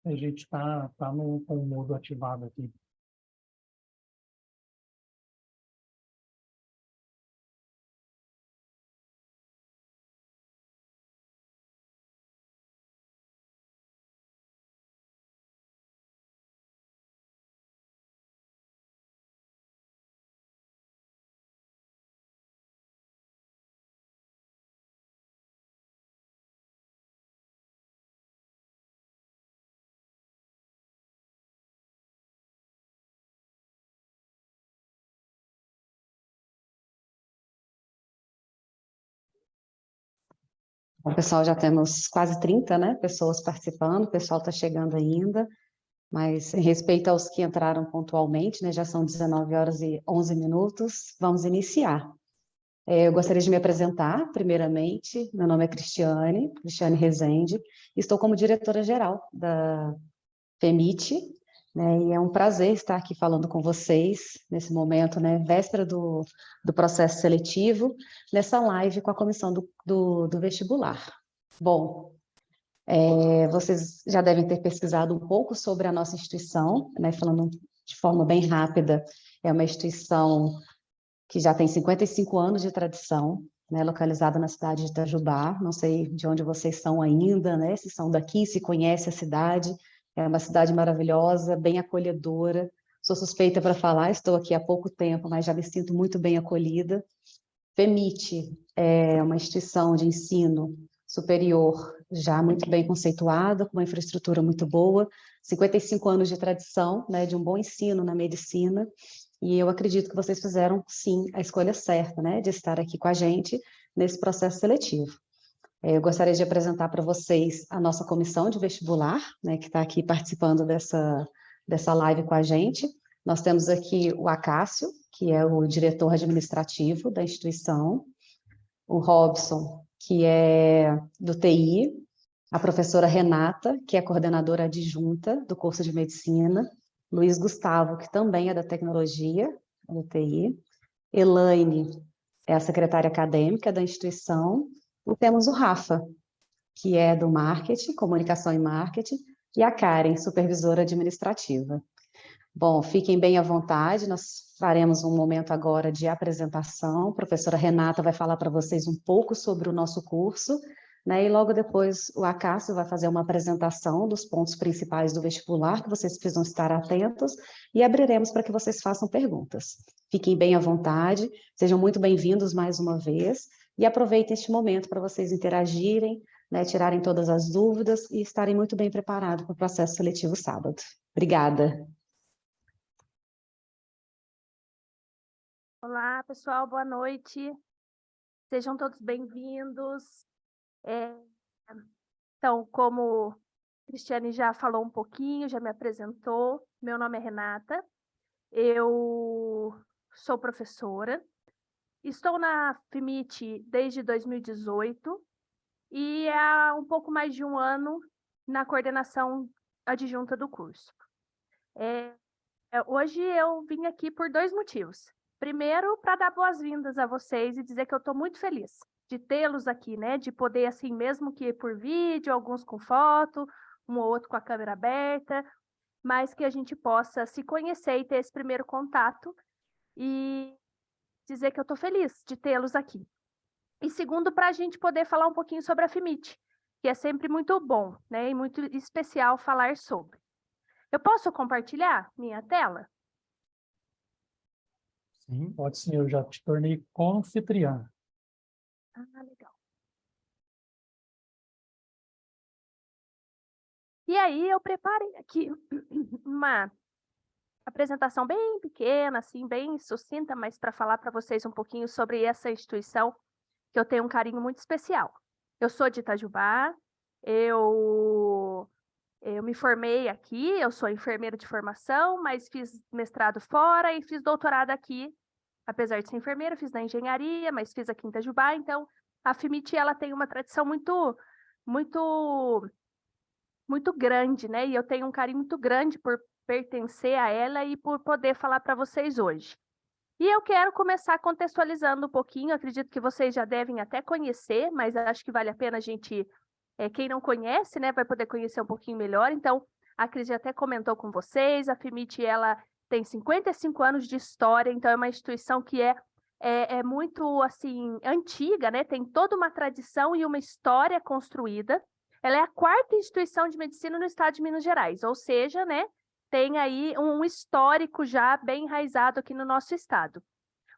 A gente tá com o modo ativado aqui. Bom, pessoal, já temos quase 30, né, pessoas participando, o pessoal está chegando ainda, mas em respeito aos que entraram pontualmente, né, já são 19 horas e 11 minutos, vamos iniciar. Eu gostaria de me apresentar, primeiramente, meu nome é Cristiane Rezende, estou como diretora-geral da FEMIT, né, e é um prazer estar aqui falando com vocês nesse momento, né, véspera do processo seletivo, nessa live com a comissão do vestibular. Bom, vocês já devem ter pesquisado um pouco sobre a nossa instituição, né, falando de forma bem rápida, é uma instituição que já tem 55 anos de tradição, né, localizada na cidade de Itajubá. Não sei de onde vocês são ainda, né, se são daqui, se conhecem a cidade. É uma cidade maravilhosa, bem acolhedora. Sou suspeita para falar, estou aqui há pouco tempo, mas já me sinto muito bem acolhida. FEMIT é uma instituição de ensino superior já muito bem conceituada, com uma infraestrutura muito boa, 55 anos de tradição, né, de um bom ensino na medicina, e eu acredito que vocês fizeram, sim, a escolha certa, né, de estar aqui com a gente nesse processo seletivo. Eu gostaria de apresentar para vocês a nossa comissão de vestibular, né, que está aqui participando dessa live com a gente. Nós temos aqui o Acácio, que é o diretor administrativo da instituição, o Robson, que é do TI, a professora Renata, que é coordenadora adjunta do curso de medicina, Luiz Gustavo, que também é da tecnologia, do TI, Elaine é a secretária acadêmica da instituição, e temos o Rafa, que é do marketing, comunicação e marketing, e a Karen, supervisora administrativa. Bom, fiquem bem à vontade, nós faremos um momento agora de apresentação. A professora Renata vai falar para vocês um pouco sobre o nosso curso, né? E logo depois o Acácio vai fazer uma apresentação dos pontos principais do vestibular, que vocês precisam estar atentos, e abriremos para que vocês façam perguntas. Fiquem bem à vontade, sejam muito bem-vindos mais uma vez, e aproveitem este momento para vocês interagirem, né, tirarem todas as dúvidas e estarem muito bem preparados para o processo seletivo sábado. Obrigada. Olá, pessoal, boa noite. Sejam todos bem-vindos. Então, como a Cristiane já falou um pouquinho, já me apresentou, meu nome é Renata, eu sou professora, estou na FEMIT desde 2018 e há um pouco mais de um ano na coordenação adjunta do curso. Hoje eu vim aqui por 2 motivos. Primeiro, para dar boas-vindas a vocês e dizer que eu estou muito feliz de tê-los aqui, né? De poder, assim, mesmo que por vídeo, alguns com foto, um ou outro com a câmera aberta, mas que a gente possa se conhecer e ter esse primeiro contato e dizer que eu estou feliz de tê-los aqui. E segundo, para a gente poder falar um pouquinho sobre a FEMIT, que é sempre muito bom, né? E muito especial falar sobre. Eu posso compartilhar minha tela? Sim, pode sim, eu já te tornei confitriã. Ah, legal. E aí eu preparei aqui uma apresentação bem pequena, assim, bem sucinta, mas para falar para vocês um pouquinho sobre essa instituição que eu tenho um carinho muito especial. Eu sou de Itajubá, eu me formei aqui, eu sou enfermeira de formação, mas fiz mestrado fora e fiz doutorado aqui. Apesar de ser enfermeira, fiz na engenharia, mas fiz aqui em Itajubá, então a FEMIT ela tem uma tradição muito muito grande, né? E eu tenho um carinho muito grande por pertencer a ela e por poder falar para vocês hoje. E eu quero começar contextualizando um pouquinho, acredito que vocês já devem até conhecer, mas acho que vale a pena a gente, quem não conhece, né, vai poder conhecer um pouquinho melhor. Então, A Cris já até comentou com vocês, a FIMIT, ela tem 55 anos de história, então é uma instituição que é muito, assim, antiga, né? Tem toda uma tradição e uma história construída. Ela é a 4ª instituição de medicina no estado de Minas Gerais, ou seja, né, tem aí um histórico já bem enraizado aqui no nosso estado.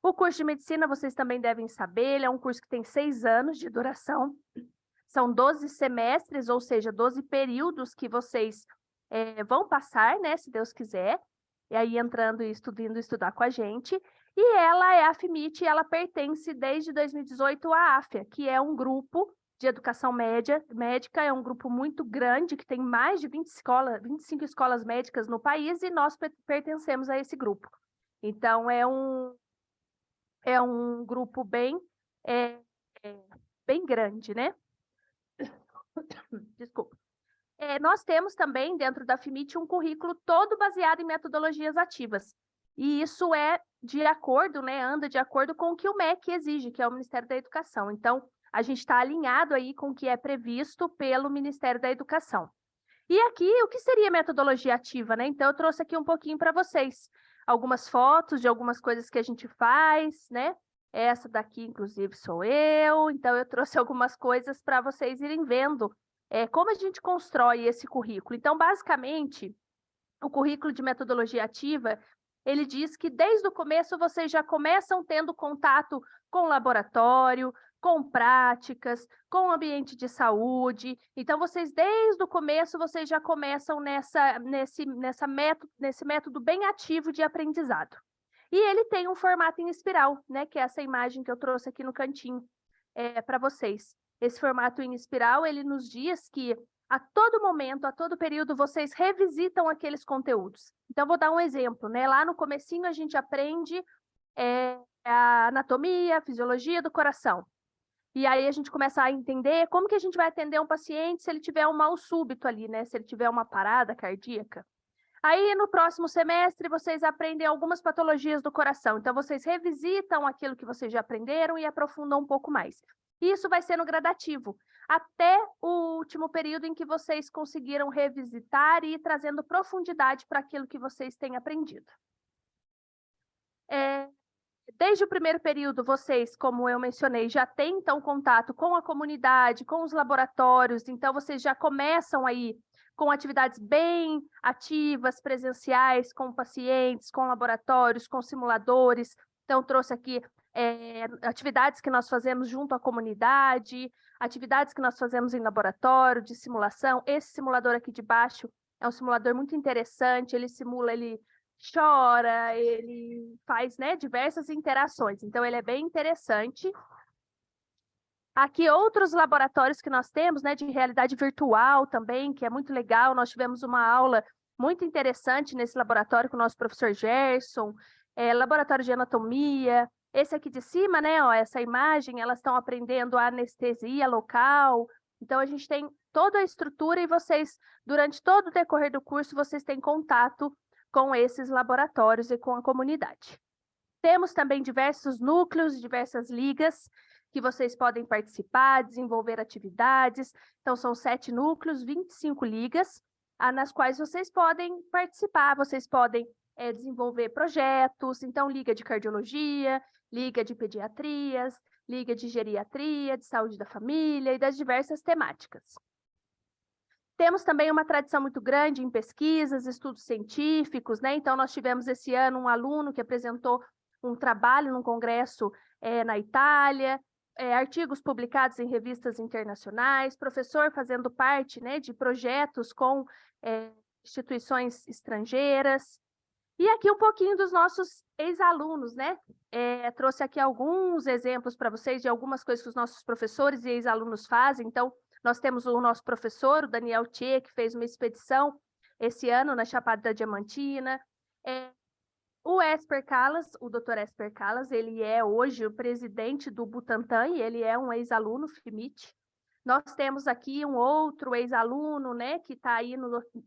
O curso de medicina, vocês também devem saber, ele é um curso que tem 6 anos de duração. São 12 semestres, ou seja, 12 períodos que vocês vão passar, né, se Deus quiser, e aí entrando e vindo estudar com a gente. E ela é a FIMIT, ela pertence desde 2018 à AFIA, que é um grupo de educação médica, é um grupo muito grande, que tem mais de 25 escolas médicas no país, e nós pertencemos a esse grupo. Então, é um grupo bem grande, né? Desculpa. Nós temos também, dentro da FIMIT, um currículo todo baseado em metodologias ativas. E isso é de acordo, né, anda de acordo com o que o MEC exige, que é o Ministério da Educação. Então, a gente está alinhado aí com o que é previsto pelo Ministério da Educação. E aqui, o que seria metodologia ativa, né? Então, eu trouxe aqui um pouquinho para vocês. Algumas fotos de algumas coisas que a gente faz, né? Essa daqui, inclusive, sou eu. Então, eu trouxe algumas coisas para vocês irem vendo como a gente constrói esse currículo. Então, basicamente, o currículo de metodologia ativa, ele diz que desde o começo vocês já começam tendo contato com laboratório, com práticas, com ambiente de saúde. Então, vocês, desde o começo, vocês já começam nesse método bem ativo de aprendizado. E ele tem um formato em espiral, né, que é essa imagem que eu trouxe aqui no cantinho para vocês. Esse formato em espiral, ele nos diz que a todo momento, a todo período, vocês revisitam aqueles conteúdos. Então, vou dar um exemplo, né? Lá no comecinho, a gente aprende a anatomia, a fisiologia do coração. E aí a gente começa a entender como que a gente vai atender um paciente se ele tiver um mal súbito ali, né? Se ele tiver uma parada cardíaca. Aí, no próximo semestre, vocês aprendem algumas patologias do coração. Então, vocês revisitam aquilo que vocês já aprenderam e aprofundam um pouco mais. Isso vai ser no gradativo, até o último período em que vocês conseguiram revisitar e ir trazendo profundidade para aquilo que vocês têm aprendido. Desde o primeiro período, vocês, como eu mencionei, já têm, então, contato com a comunidade, com os laboratórios, então vocês já começam aí com atividades bem ativas, presenciais, com pacientes, com laboratórios, com simuladores. Então, trouxe aqui atividades que nós fazemos junto à comunidade, atividades que nós fazemos em laboratório, de simulação. Esse simulador aqui de baixo é um simulador muito interessante, ele simula, ele chora, ele faz, né, diversas interações. Então, ele é bem interessante. Aqui, outros laboratórios que nós temos, né, de realidade virtual também, que é muito legal. Nós tivemos uma aula muito interessante nesse laboratório com o nosso professor Gerson, laboratório de anatomia. Esse aqui de cima, né, ó, essa imagem, elas estão aprendendo a anestesia local. Então, a gente tem toda a estrutura e vocês, durante todo o decorrer do curso, vocês têm contato com esses laboratórios e com a comunidade. Temos também diversos núcleos, diversas ligas que vocês podem participar, desenvolver atividades. Então, são 7 núcleos, 25 ligas, nas quais vocês podem participar, vocês podem desenvolver projetos. Então, liga de cardiologia, liga de pediatrias, liga de geriatria, de saúde da família e das diversas temáticas. Temos também uma tradição muito grande em pesquisas, estudos científicos, né? Então, nós tivemos esse ano um aluno que apresentou um trabalho num congresso na Itália, artigos publicados em revistas internacionais, professor fazendo parte, né, de projetos com instituições estrangeiras. E aqui um pouquinho dos nossos ex-alunos, né? Trouxe aqui alguns exemplos para vocês de algumas coisas que os nossos professores e ex-alunos fazem. Então, nós temos o nosso professor, o Daniel Tchê, que fez uma expedição esse ano na Chapada da Diamantina. O Esper Calas, o Dr. Esper Calas, ele é hoje o presidente do Butantan e ele é um ex-aluno FIMIT. Nós temos aqui um outro ex-aluno, né, que está aí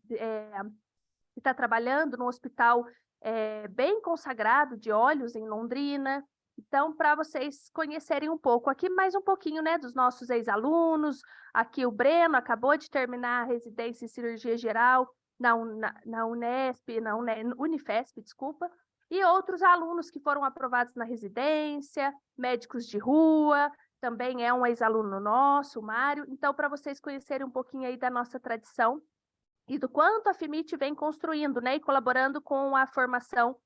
que está trabalhando no hospital bem consagrado de olhos em Londrina. Então, para vocês conhecerem um pouco aqui, mais um pouquinho, né, dos nossos ex-alunos. Aqui o Breno acabou de terminar a residência em cirurgia geral na Unifesp, desculpa, e outros alunos que foram aprovados na residência, médicos de rua, também é um ex-aluno nosso, o Mário. Então, para vocês conhecerem um pouquinho aí da nossa tradição e do quanto a FEMIT vem construindo, né, e colaborando com a formação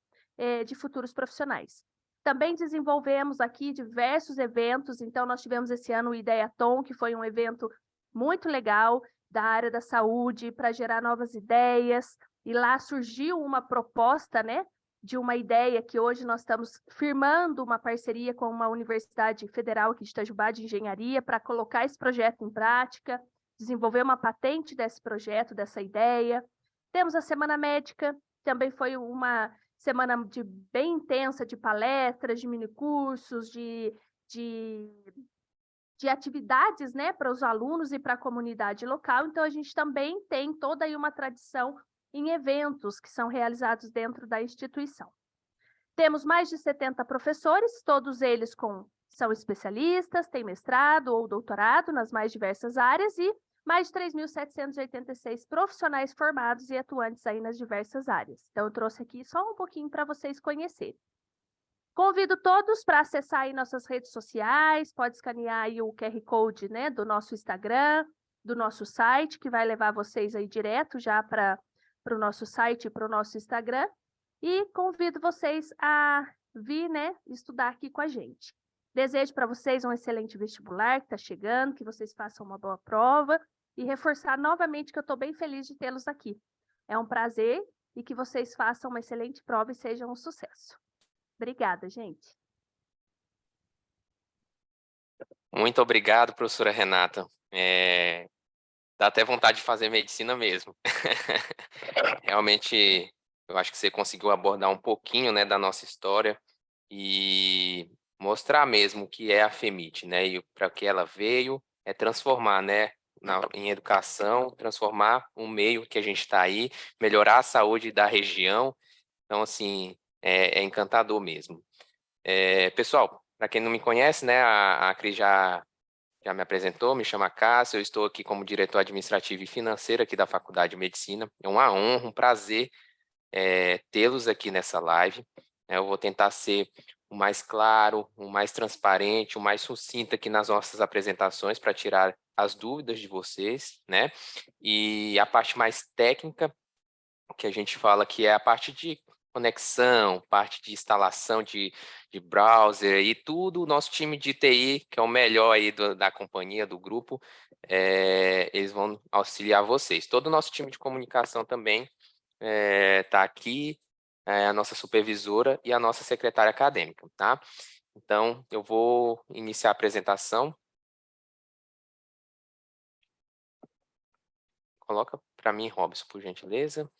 de futuros profissionais. Também desenvolvemos aqui diversos eventos, então nós tivemos esse ano o Ideiaton, que foi um evento muito legal da área da saúde para gerar novas ideias, e lá surgiu uma proposta, né, de uma ideia que hoje nós estamos firmando uma parceria com uma universidade federal aqui de Itajubá de engenharia para colocar esse projeto em prática, desenvolver uma patente desse projeto, dessa ideia. Temos a Semana Médica, também foi uma semana bem intensa de palestras, de minicursos, de atividades, né, para os alunos e para a comunidade local. Então, a gente também tem toda aí uma tradição em eventos que são realizados dentro da instituição. Temos mais de 70 professores, todos eles são especialistas, têm mestrado ou doutorado nas mais diversas áreas e mais de 3.786 profissionais formados e atuantes aí nas diversas áreas. Então, eu trouxe aqui só um pouquinho para vocês conhecerem. Convido todos para acessar aí nossas redes sociais, pode escanear aí o QR Code, né, do nosso Instagram, do nosso site, que vai levar vocês aí direto já para o nosso site e para o nosso Instagram. E convido vocês a vir, né, estudar aqui com a gente. Desejo para vocês um excelente vestibular que está chegando, que vocês façam uma boa prova e reforçar novamente que eu estou bem feliz de tê-los aqui. É um prazer e que vocês façam uma excelente prova e sejam um sucesso. Obrigada, gente. Muito obrigado, professora Renata. Dá até vontade de fazer medicina mesmo. Realmente, eu acho que você conseguiu abordar um pouquinho, né, da nossa história e mostrar mesmo o que é a FEMIT, né, e para que ela veio é transformar, né, em educação, transformar o meio que a gente está aí, melhorar a saúde da região. Então, assim, é encantador mesmo. Pessoal, para quem não me conhece, né, a Cris já me apresentou, me chama Cássio, eu estou aqui como diretor administrativo e financeiro aqui da Faculdade de Medicina. É uma honra, um prazer tê-los aqui nessa live. Eu vou tentar ser o mais claro, o mais transparente, o mais sucinto aqui nas nossas apresentações para tirar as dúvidas de vocês, né? E a parte mais técnica que a gente fala que é a parte de conexão, parte de instalação de browser e tudo, o nosso time de TI, que é o melhor aí da companhia, do grupo, eles vão auxiliar vocês. Todo o nosso time de comunicação também está aqui, a nossa supervisora e a nossa secretária acadêmica, tá? Então, eu vou iniciar a apresentação. Coloca para mim, Robson, por gentileza.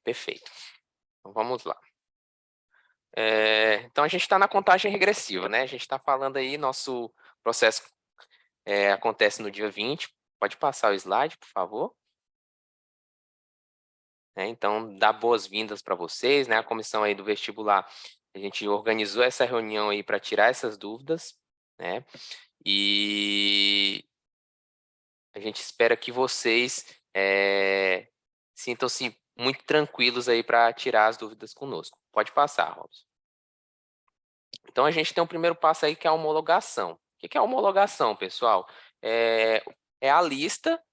Perfeito. Então, vamos lá. Então, a gente está na contagem regressiva, né? A gente está falando aí, nosso processo acontece no dia 20. Pode passar o slide, por favor. Então, dá boas-vindas para vocês, né? A comissão aí do vestibular, a gente organizou essa reunião aí para tirar essas dúvidas, né? E a gente espera que vocês sintam-se muito tranquilos aí para tirar as dúvidas conosco. Pode passar, Robson. Então, a gente tem um primeiro passo aí que é a homologação. O que é a homologação, pessoal? É a lista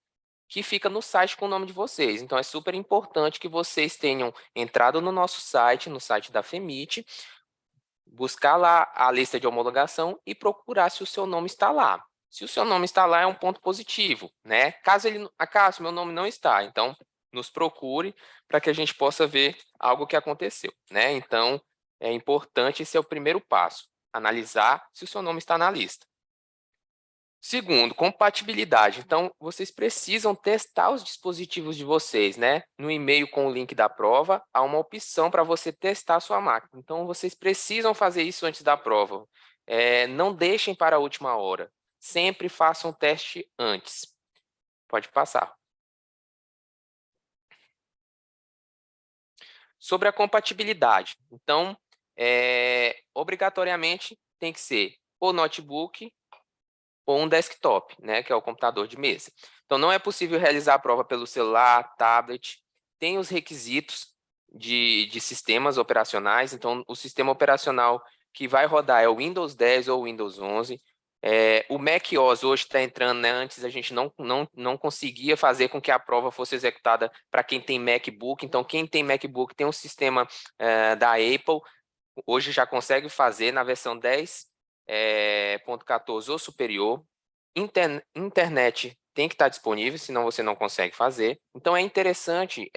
que fica no site com o nome de vocês. Então, é super importante que vocês tenham entrado no nosso site, no site da FEMIT, buscar lá a lista de homologação e procurar se o seu nome está lá. Se o seu nome está lá, é um ponto positivo, né? Caso meu nome não está, então nos procure para que a gente possa ver algo que aconteceu, né? Então, é importante, esse é o primeiro passo, analisar se o seu nome está na lista. Segundo, compatibilidade. Então, vocês precisam testar os dispositivos de vocês, né? No e-mail com o link da prova, há uma opção para você testar a sua máquina. Então, vocês precisam fazer isso antes da prova. Não deixem para a última hora. Sempre façam um teste antes. Pode passar. Sobre a compatibilidade. Então, obrigatoriamente, tem que ser ou notebook ou um desktop, né, que é o computador de mesa. Então, não é possível realizar a prova pelo celular, tablet. Tem os requisitos de sistemas operacionais. Então, o sistema operacional que vai rodar é o Windows 10 ou o Windows 11. O Mac OS hoje está entrando, né? Antes a gente não conseguia fazer com que a prova fosse executada para quem tem MacBook. Então, quem tem MacBook tem um sistema da Apple, hoje já consegue fazer na versão 10.14 ou superior. Internet tem que estar disponível, senão você não consegue fazer. Então, é interessante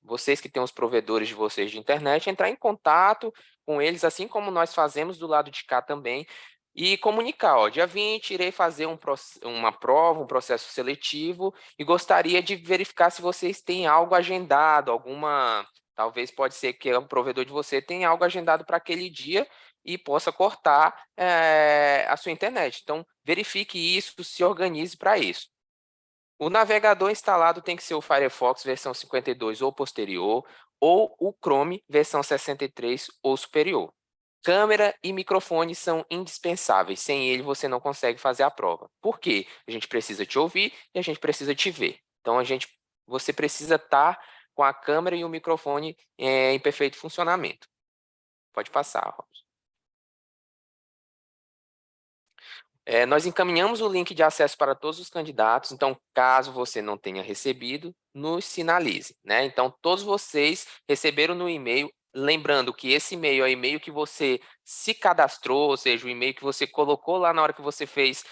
vocês que têm os provedores de vocês de internet entrar em contato com eles, assim como nós fazemos do lado de cá também, e comunicar, ó, dia 20 irei fazer uma prova, um processo seletivo, e gostaria de verificar se vocês têm algo agendado, talvez pode ser que o provedor de você tenha algo agendado para aquele dia e possa cortar a sua internet. Então, verifique isso, se organize para isso. O navegador instalado tem que ser o Firefox versão 52 ou posterior, ou o Chrome versão 63 ou superior. Câmera e microfone são indispensáveis. Sem ele, você não consegue fazer a prova. Por quê? A gente precisa te ouvir e a gente precisa te ver. Então, você precisa estar com a câmera e o microfone em perfeito funcionamento. Pode passar, Robson. Nós encaminhamos o link de acesso para todos os candidatos. Então, caso você não tenha recebido, nos sinalize, né? Então, todos vocês receberam no e-mail. Lembrando que esse e-mail é o e-mail que você se cadastrou, ou seja, o e-mail que você colocou lá na hora que você fez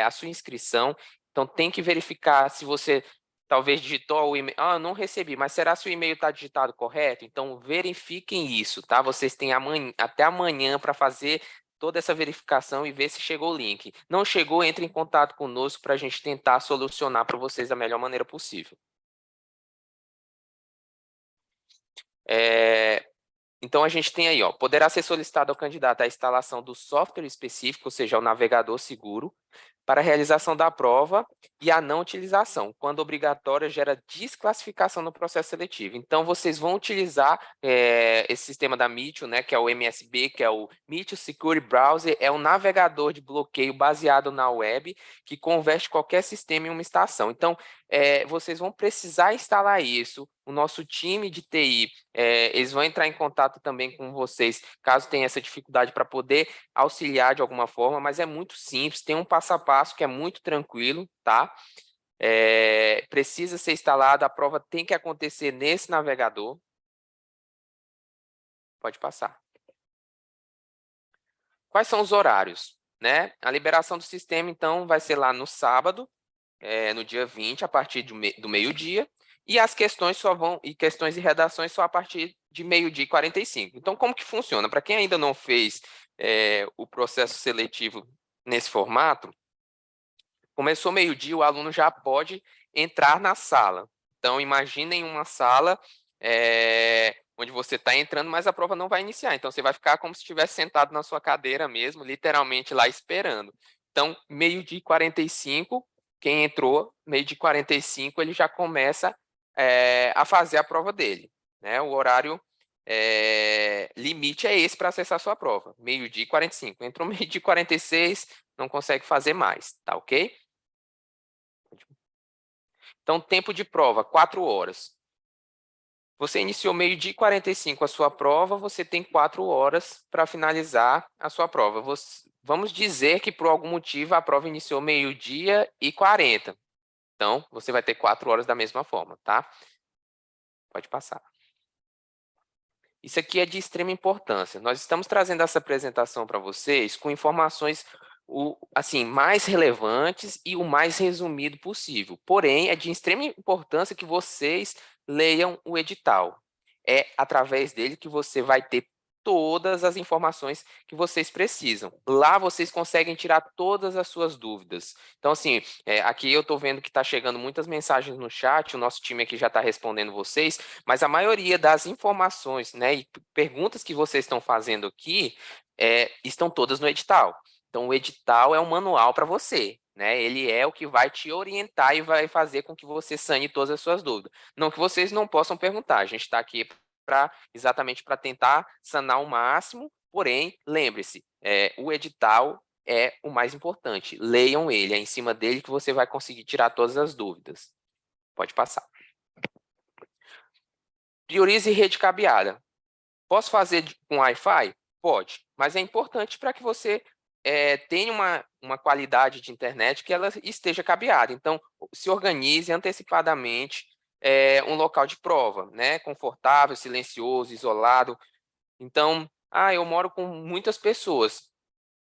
a sua inscrição. Então, tem que verificar se você talvez digitou o e-mail. Eu não recebi, mas será se o e-mail está digitado correto? Então, verifiquem isso, tá? Vocês têm até amanhã para fazer toda essa verificação e ver se chegou o link. Não chegou, entre em contato conosco para a gente tentar solucionar para vocês da melhor maneira possível. Então, a gente tem aí, ó, poderá ser solicitado ao candidato a instalação do software específico, ou seja, o navegador seguro, para a realização da prova e a não utilização, quando obrigatória, gera desclassificação no processo seletivo. Então, vocês vão utilizar esse sistema da MITIL, né, que é o MSB, que é o MITIL Secure Browser, é um navegador de bloqueio baseado na web, que converte qualquer sistema em uma estação. Então, vocês vão precisar instalar isso. O nosso time de TI, eles vão entrar em contato também com vocês, caso tenha essa dificuldade, para poder auxiliar de alguma forma, mas é muito simples, tem um passo a passo que é muito tranquilo, tá? Precisa ser instalado, a prova tem que acontecer nesse navegador. Pode passar. Quais são os horários, né? A liberação do sistema, então, vai ser lá no sábado, no dia 20, a partir do meio-dia, e as questões questões e redações só a partir de meio-dia e 45. Então, como que funciona? Para quem ainda não fez o processo seletivo nesse formato, começou meio-dia, o aluno já pode entrar na sala. Então, imaginem uma sala onde você está entrando, mas a prova não vai iniciar. Então, você vai ficar como se estivesse sentado na sua cadeira mesmo, literalmente lá esperando. Então, meio-dia e 45, quem entrou, meio-dia e 45, ele já começa a fazer a prova dele, né? O horário limite é esse para acessar a sua prova, meio-dia e 45. Entrou meio-dia e 46, não consegue fazer mais, tá ok? Então, tempo de prova, 4 horas. Você iniciou meio-dia e 45 a sua prova, você tem 4 horas para finalizar a sua prova. Vamos dizer que, por algum motivo, a prova iniciou meio-dia e 40. Então, você vai ter 4 horas da mesma forma, tá? Pode passar. Isso aqui é de extrema importância. Nós estamos trazendo essa apresentação para vocês com informações assim, mais relevantes e o mais resumido possível. Porém, é de extrema importância que vocês leiam o edital. É através dele que você vai ter todas as informações que vocês precisam. Lá vocês conseguem tirar todas as suas dúvidas. Então, assim, aqui eu estou vendo que está chegando muitas mensagens no chat, o nosso time aqui já está respondendo vocês, mas a maioria das informações, né, e perguntas que vocês estão fazendo aqui estão todas no edital. Então, o edital é um manual para você, né? Ele é o que vai te orientar e vai fazer com que você sane todas as suas dúvidas. Não que vocês não possam perguntar, a gente está aqui exatamente para tentar sanar o máximo, porém, lembre-se, o edital é o mais importante. Leiam ele, é em cima dele que você vai conseguir tirar todas as dúvidas. Pode passar. Priorize rede cabeada. Posso fazer com Wi-Fi? Pode, mas é importante para que você tenha uma qualidade de internet que ela esteja cabeada. Então, se organize antecipadamente um local de prova, né? Confortável, silencioso, isolado. Então, eu moro com muitas pessoas.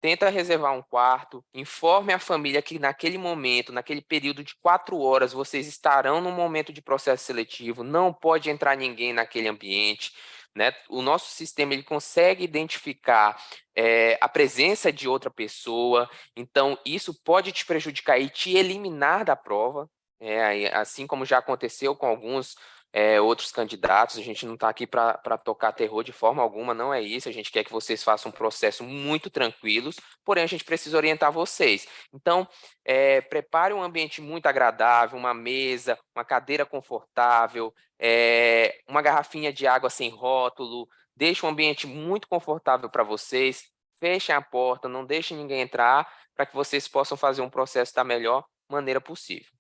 Tenta reservar um quarto, informe a família que naquele momento, naquele período de 4 horas, vocês estarão no momento de processo seletivo, não pode entrar ninguém naquele ambiente, né? O nosso sistema ele consegue identificar a presença de outra pessoa, então isso pode te prejudicar e te eliminar da prova, assim como já aconteceu com alguns outros candidatos. A gente não está aqui para tocar terror de forma alguma, não é isso. A gente quer que vocês façam um processo muito tranquilos, porém a gente precisa orientar vocês. Então, prepare um ambiente muito agradável, uma mesa, uma cadeira confortável, uma garrafinha de água sem rótulo, deixe um ambiente muito confortável para vocês, fechem a porta, não deixem ninguém entrar, para que vocês possam fazer um processo da melhor maneira possível.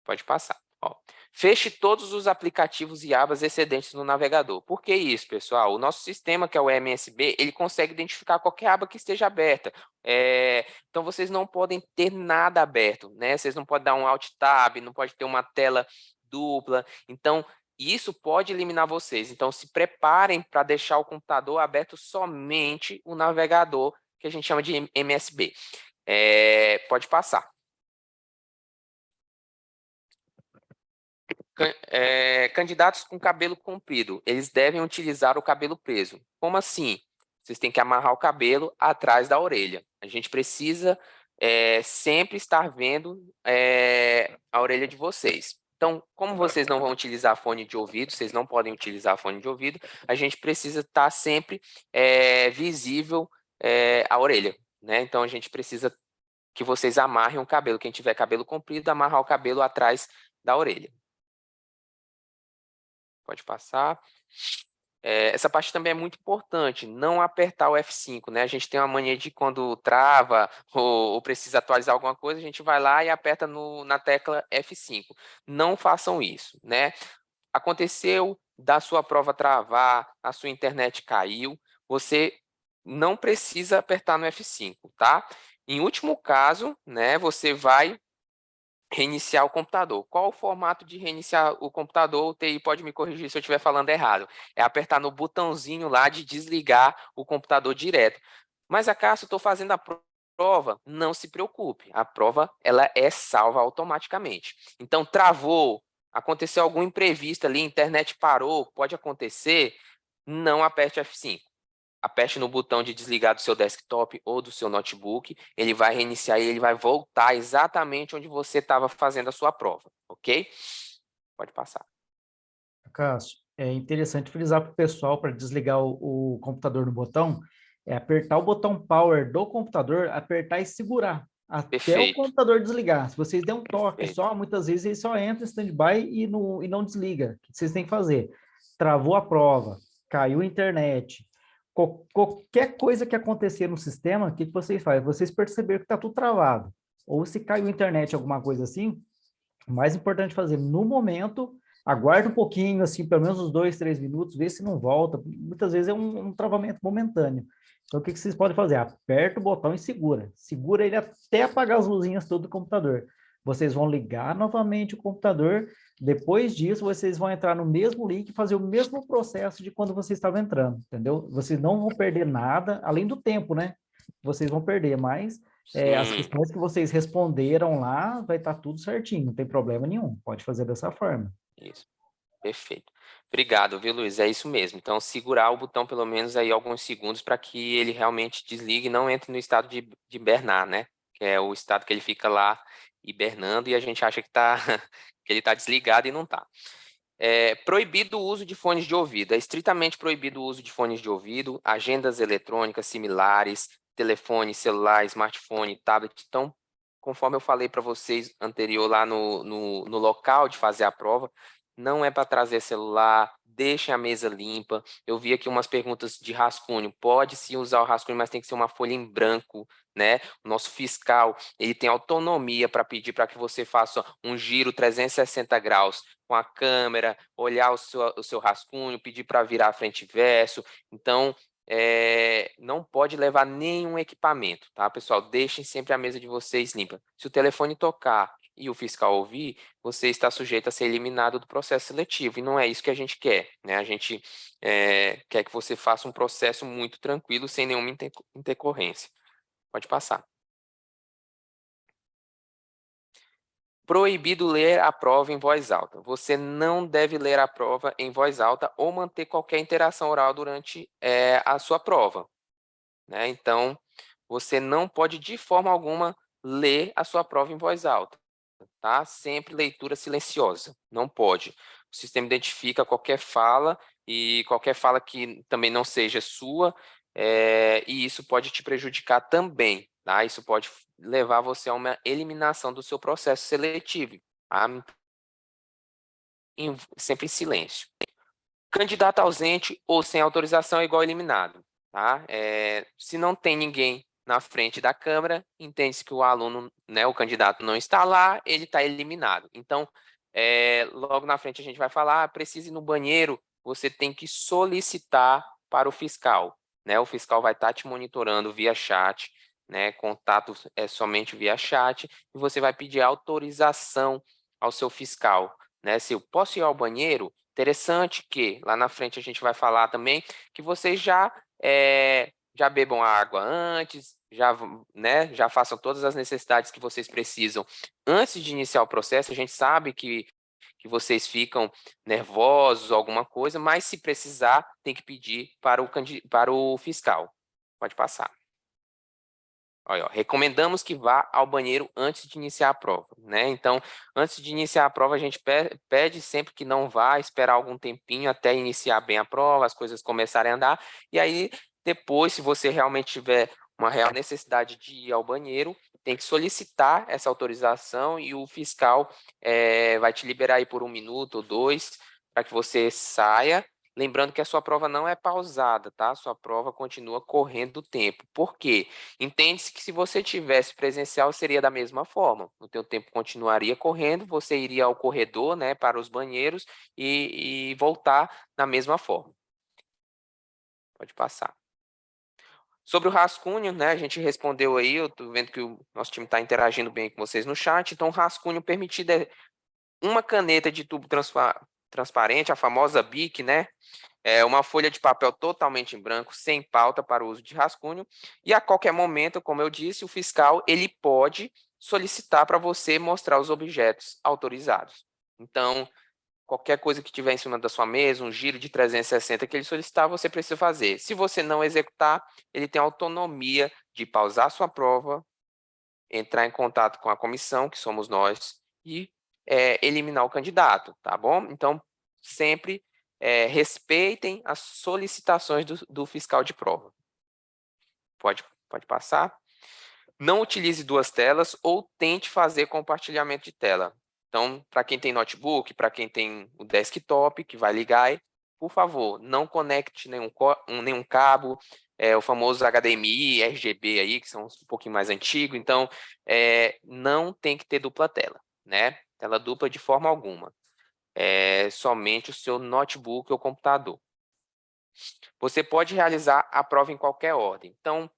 Pode passar. Ó, feche todos os aplicativos e abas excedentes no navegador. Por que isso, pessoal? O nosso sistema, que é o MSB, ele consegue identificar qualquer aba que esteja aberta. Então, vocês não podem ter nada aberto, né? Vocês não podem dar um Alt Tab, não pode ter uma tela dupla. Então, isso pode eliminar vocês. Então, se preparem para deixar o computador aberto somente o navegador, que a gente chama de MSB. Pode passar. Candidatos com cabelo comprido, eles devem utilizar o cabelo preso. Como assim? Vocês têm que amarrar o cabelo atrás da orelha. A gente precisa sempre estar vendo a orelha de vocês. Então, como vocês não vão utilizar fone de ouvido, vocês não podem utilizar fone de ouvido, a gente precisa estar sempre visível a orelha, né? Então, a gente precisa que vocês amarrem o cabelo. Quem tiver cabelo comprido, amarrar o cabelo atrás da orelha. Pode passar. Essa parte também é muito importante, não apertar o F5, né? A gente tem uma mania de quando trava ou precisa atualizar alguma coisa, a gente vai lá e aperta na tecla F5. Não façam isso, né? Aconteceu da sua prova travar, a sua internet caiu, você não precisa apertar no F5, tá? Em último caso, né, você vai reiniciar o computador. Qual o formato de reiniciar o computador? O TI pode me corrigir se eu estiver falando errado. É apertar no botãozinho lá de desligar o computador direto. Mas, Cássio, eu estou fazendo a prova. Não se preocupe. A prova ela é salva automaticamente. Então, travou, aconteceu algum imprevisto ali, a internet parou, pode acontecer, não aperte F5. Aperte no botão de desligar do seu desktop ou do seu notebook, ele vai reiniciar e ele vai voltar exatamente onde você estava fazendo a sua prova, ok? Pode passar. Cássio, é interessante frisar para o pessoal, para desligar o computador no botão, apertar o botão Power do computador, apertar e segurar até Perfeito. o computador desligar. Se vocês der um toque Perfeito. só, muitas vezes ele só entra em stand-by e não desliga. O que vocês têm que fazer? Travou a prova, caiu a internet, qualquer coisa que acontecer no sistema, o que vocês fazem? Vocês perceberam que está tudo travado. Ou se caiu a internet, alguma coisa assim, o mais importante fazer no momento, aguarda um pouquinho, assim, pelo menos uns 2, 3 minutos, vê se não volta. Muitas vezes é um travamento momentâneo. Então, o que vocês podem fazer? Aperta o botão e segura. Segura ele até apagar as luzinhas todo do computador. Vocês vão ligar novamente o computador. Depois disso, vocês vão entrar no mesmo link e fazer o mesmo processo de quando vocês estavam entrando, entendeu? Vocês não vão perder nada, além do tempo, né? Vocês vão perder, mas as questões que vocês responderam lá, vai estar tudo certinho, não tem problema nenhum. Pode fazer dessa forma. Isso, perfeito. Obrigado, viu, Luiz? É isso mesmo. Então, segurar o botão pelo menos aí alguns segundos para que ele realmente desligue e não entre no estado de hibernar, né? Que é o estado que ele fica lá hibernando e a gente acha que que ele está desligado e não está. Proibido o uso de fones de ouvido. É estritamente proibido o uso de fones de ouvido, agendas eletrônicas similares, telefone, celular, smartphone, tablet. Então, conforme eu falei para vocês anterior lá no local de fazer a prova, não é para trazer celular, deixem a mesa limpa. Eu vi aqui umas perguntas de rascunho, pode sim usar o rascunho, mas tem que ser uma folha em branco, né? O nosso fiscal, ele tem autonomia para pedir para que você faça um giro 360 graus com a câmera, olhar o seu rascunho, pedir para virar frente e verso. Então, não pode levar nenhum equipamento, tá, pessoal? Deixem sempre a mesa de vocês limpa. Se o telefone tocar e o fiscal ouvir, você está sujeito a ser eliminado do processo seletivo, e não é isso que a gente quer, né? A gente quer que você faça um processo muito tranquilo, sem nenhuma intercorrência. Pode passar. Proibido ler a prova em voz alta. Você não deve ler a prova em voz alta ou manter qualquer interação oral durante a sua prova, né? Então, você não pode, de forma alguma, ler a sua prova em voz alta, tá? Sempre leitura silenciosa, não pode. O sistema identifica qualquer fala e qualquer fala que também não seja sua, e isso pode te prejudicar também, tá? Isso pode levar você a uma eliminação do seu processo seletivo, tá? Sempre em silêncio. Candidato ausente ou sem autorização é igual eliminado, tá? Se não tem ninguém na frente da câmera, entende-se que o aluno, né, o candidato não está lá, ele está eliminado. Então, logo na frente a gente vai falar, precisa ir no banheiro, você tem que solicitar para o fiscal, né? O fiscal vai estar te monitorando via chat, né? Contato é somente via chat, e você vai pedir autorização ao seu fiscal, né? Se eu posso ir ao banheiro, interessante que lá na frente a gente vai falar também que vocês já bebam a água antes, já façam todas as necessidades que vocês precisam antes de iniciar o processo. A gente sabe que vocês ficam nervosos, alguma coisa, mas se precisar, tem que pedir para o fiscal. Pode passar. Olha, ó, recomendamos que vá ao banheiro antes de iniciar a prova, né? Então, antes de iniciar a prova, a gente pede sempre que não vá, esperar algum tempinho até iniciar bem a prova, as coisas começarem a andar, e aí depois, se você realmente tiver uma real necessidade de ir ao banheiro, tem que solicitar essa autorização e o fiscal vai te liberar aí por 1 minuto ou 2 para que você saia. Lembrando que a sua prova não é pausada, tá? A sua prova continua correndo o tempo. Por quê? Entende-se que se você tivesse presencial, seria da mesma forma. O teu tempo continuaria correndo, você iria ao corredor, né, para os banheiros e voltar na mesma forma. Pode passar. Sobre o rascunho, né, a gente respondeu aí, eu estou vendo que o nosso time está interagindo bem com vocês no chat. Então, o rascunho permitido é uma caneta de tubo transparente, a famosa BIC, né? Uma folha de papel totalmente em branco, sem pauta para o uso de rascunho, e a qualquer momento, como eu disse, o fiscal ele pode solicitar para você mostrar os objetos autorizados. Então, qualquer coisa que tiver em cima da sua mesa, um giro de 360 que ele solicitar, você precisa fazer. Se você não executar, ele tem autonomia de pausar sua prova, entrar em contato com a comissão, que somos nós, e eliminar o candidato, tá bom? Então, sempre respeitem as solicitações do fiscal de prova. Pode passar. Não utilize 2 telas ou tente fazer compartilhamento de tela. Então, para quem tem notebook, para quem tem o desktop, que vai ligar, por favor, não conecte nenhum cabo, o famoso HDMI, RGB aí, que são um pouquinho mais antigos. Então, não tem que ter dupla tela, né? Tela dupla de forma alguma. Somente o seu notebook ou computador. Você pode realizar a prova em qualquer ordem. Então,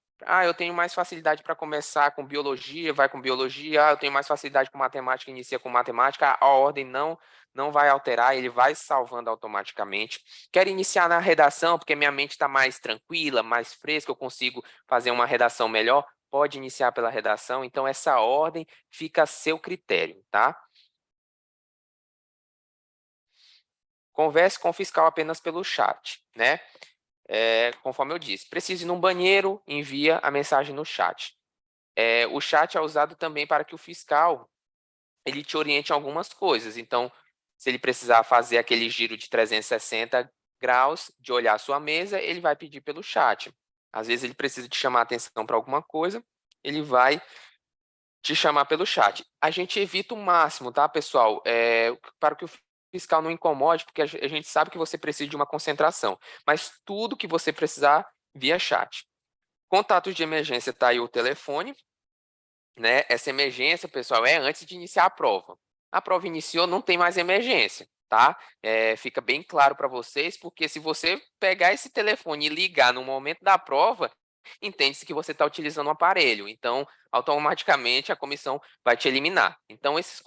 eu tenho mais facilidade para começar com biologia, vai com biologia. Eu tenho mais facilidade com matemática, inicia com matemática. A ordem não vai alterar, ele vai salvando automaticamente. Quero iniciar na redação, porque minha mente está mais tranquila, mais fresca, eu consigo fazer uma redação melhor. Pode iniciar pela redação. Então, essa ordem fica a seu critério, tá? Converse com o fiscal apenas pelo chat, né? Conforme eu disse, precisa ir num banheiro, envia a mensagem no chat. O chat é usado também para que o fiscal ele te oriente em algumas coisas. Então, se ele precisar fazer aquele giro de 360 graus, de olhar a sua mesa, ele vai pedir pelo chat. Às vezes ele precisa te chamar a atenção para alguma coisa, ele vai te chamar pelo chat. A gente evita o máximo, tá, pessoal? Para que o fiscal não incomode, porque a gente sabe que você precisa de uma concentração, mas tudo que você precisar via chat. Contatos de emergência, tá aí o telefone, né? Essa emergência, pessoal, é antes de iniciar a prova. A prova iniciou, não tem mais emergência, tá? Fica bem claro para vocês, porque se você pegar esse telefone e ligar no momento da prova, entende-se que você está utilizando um aparelho. Então, automaticamente, a comissão vai te eliminar. Então, esse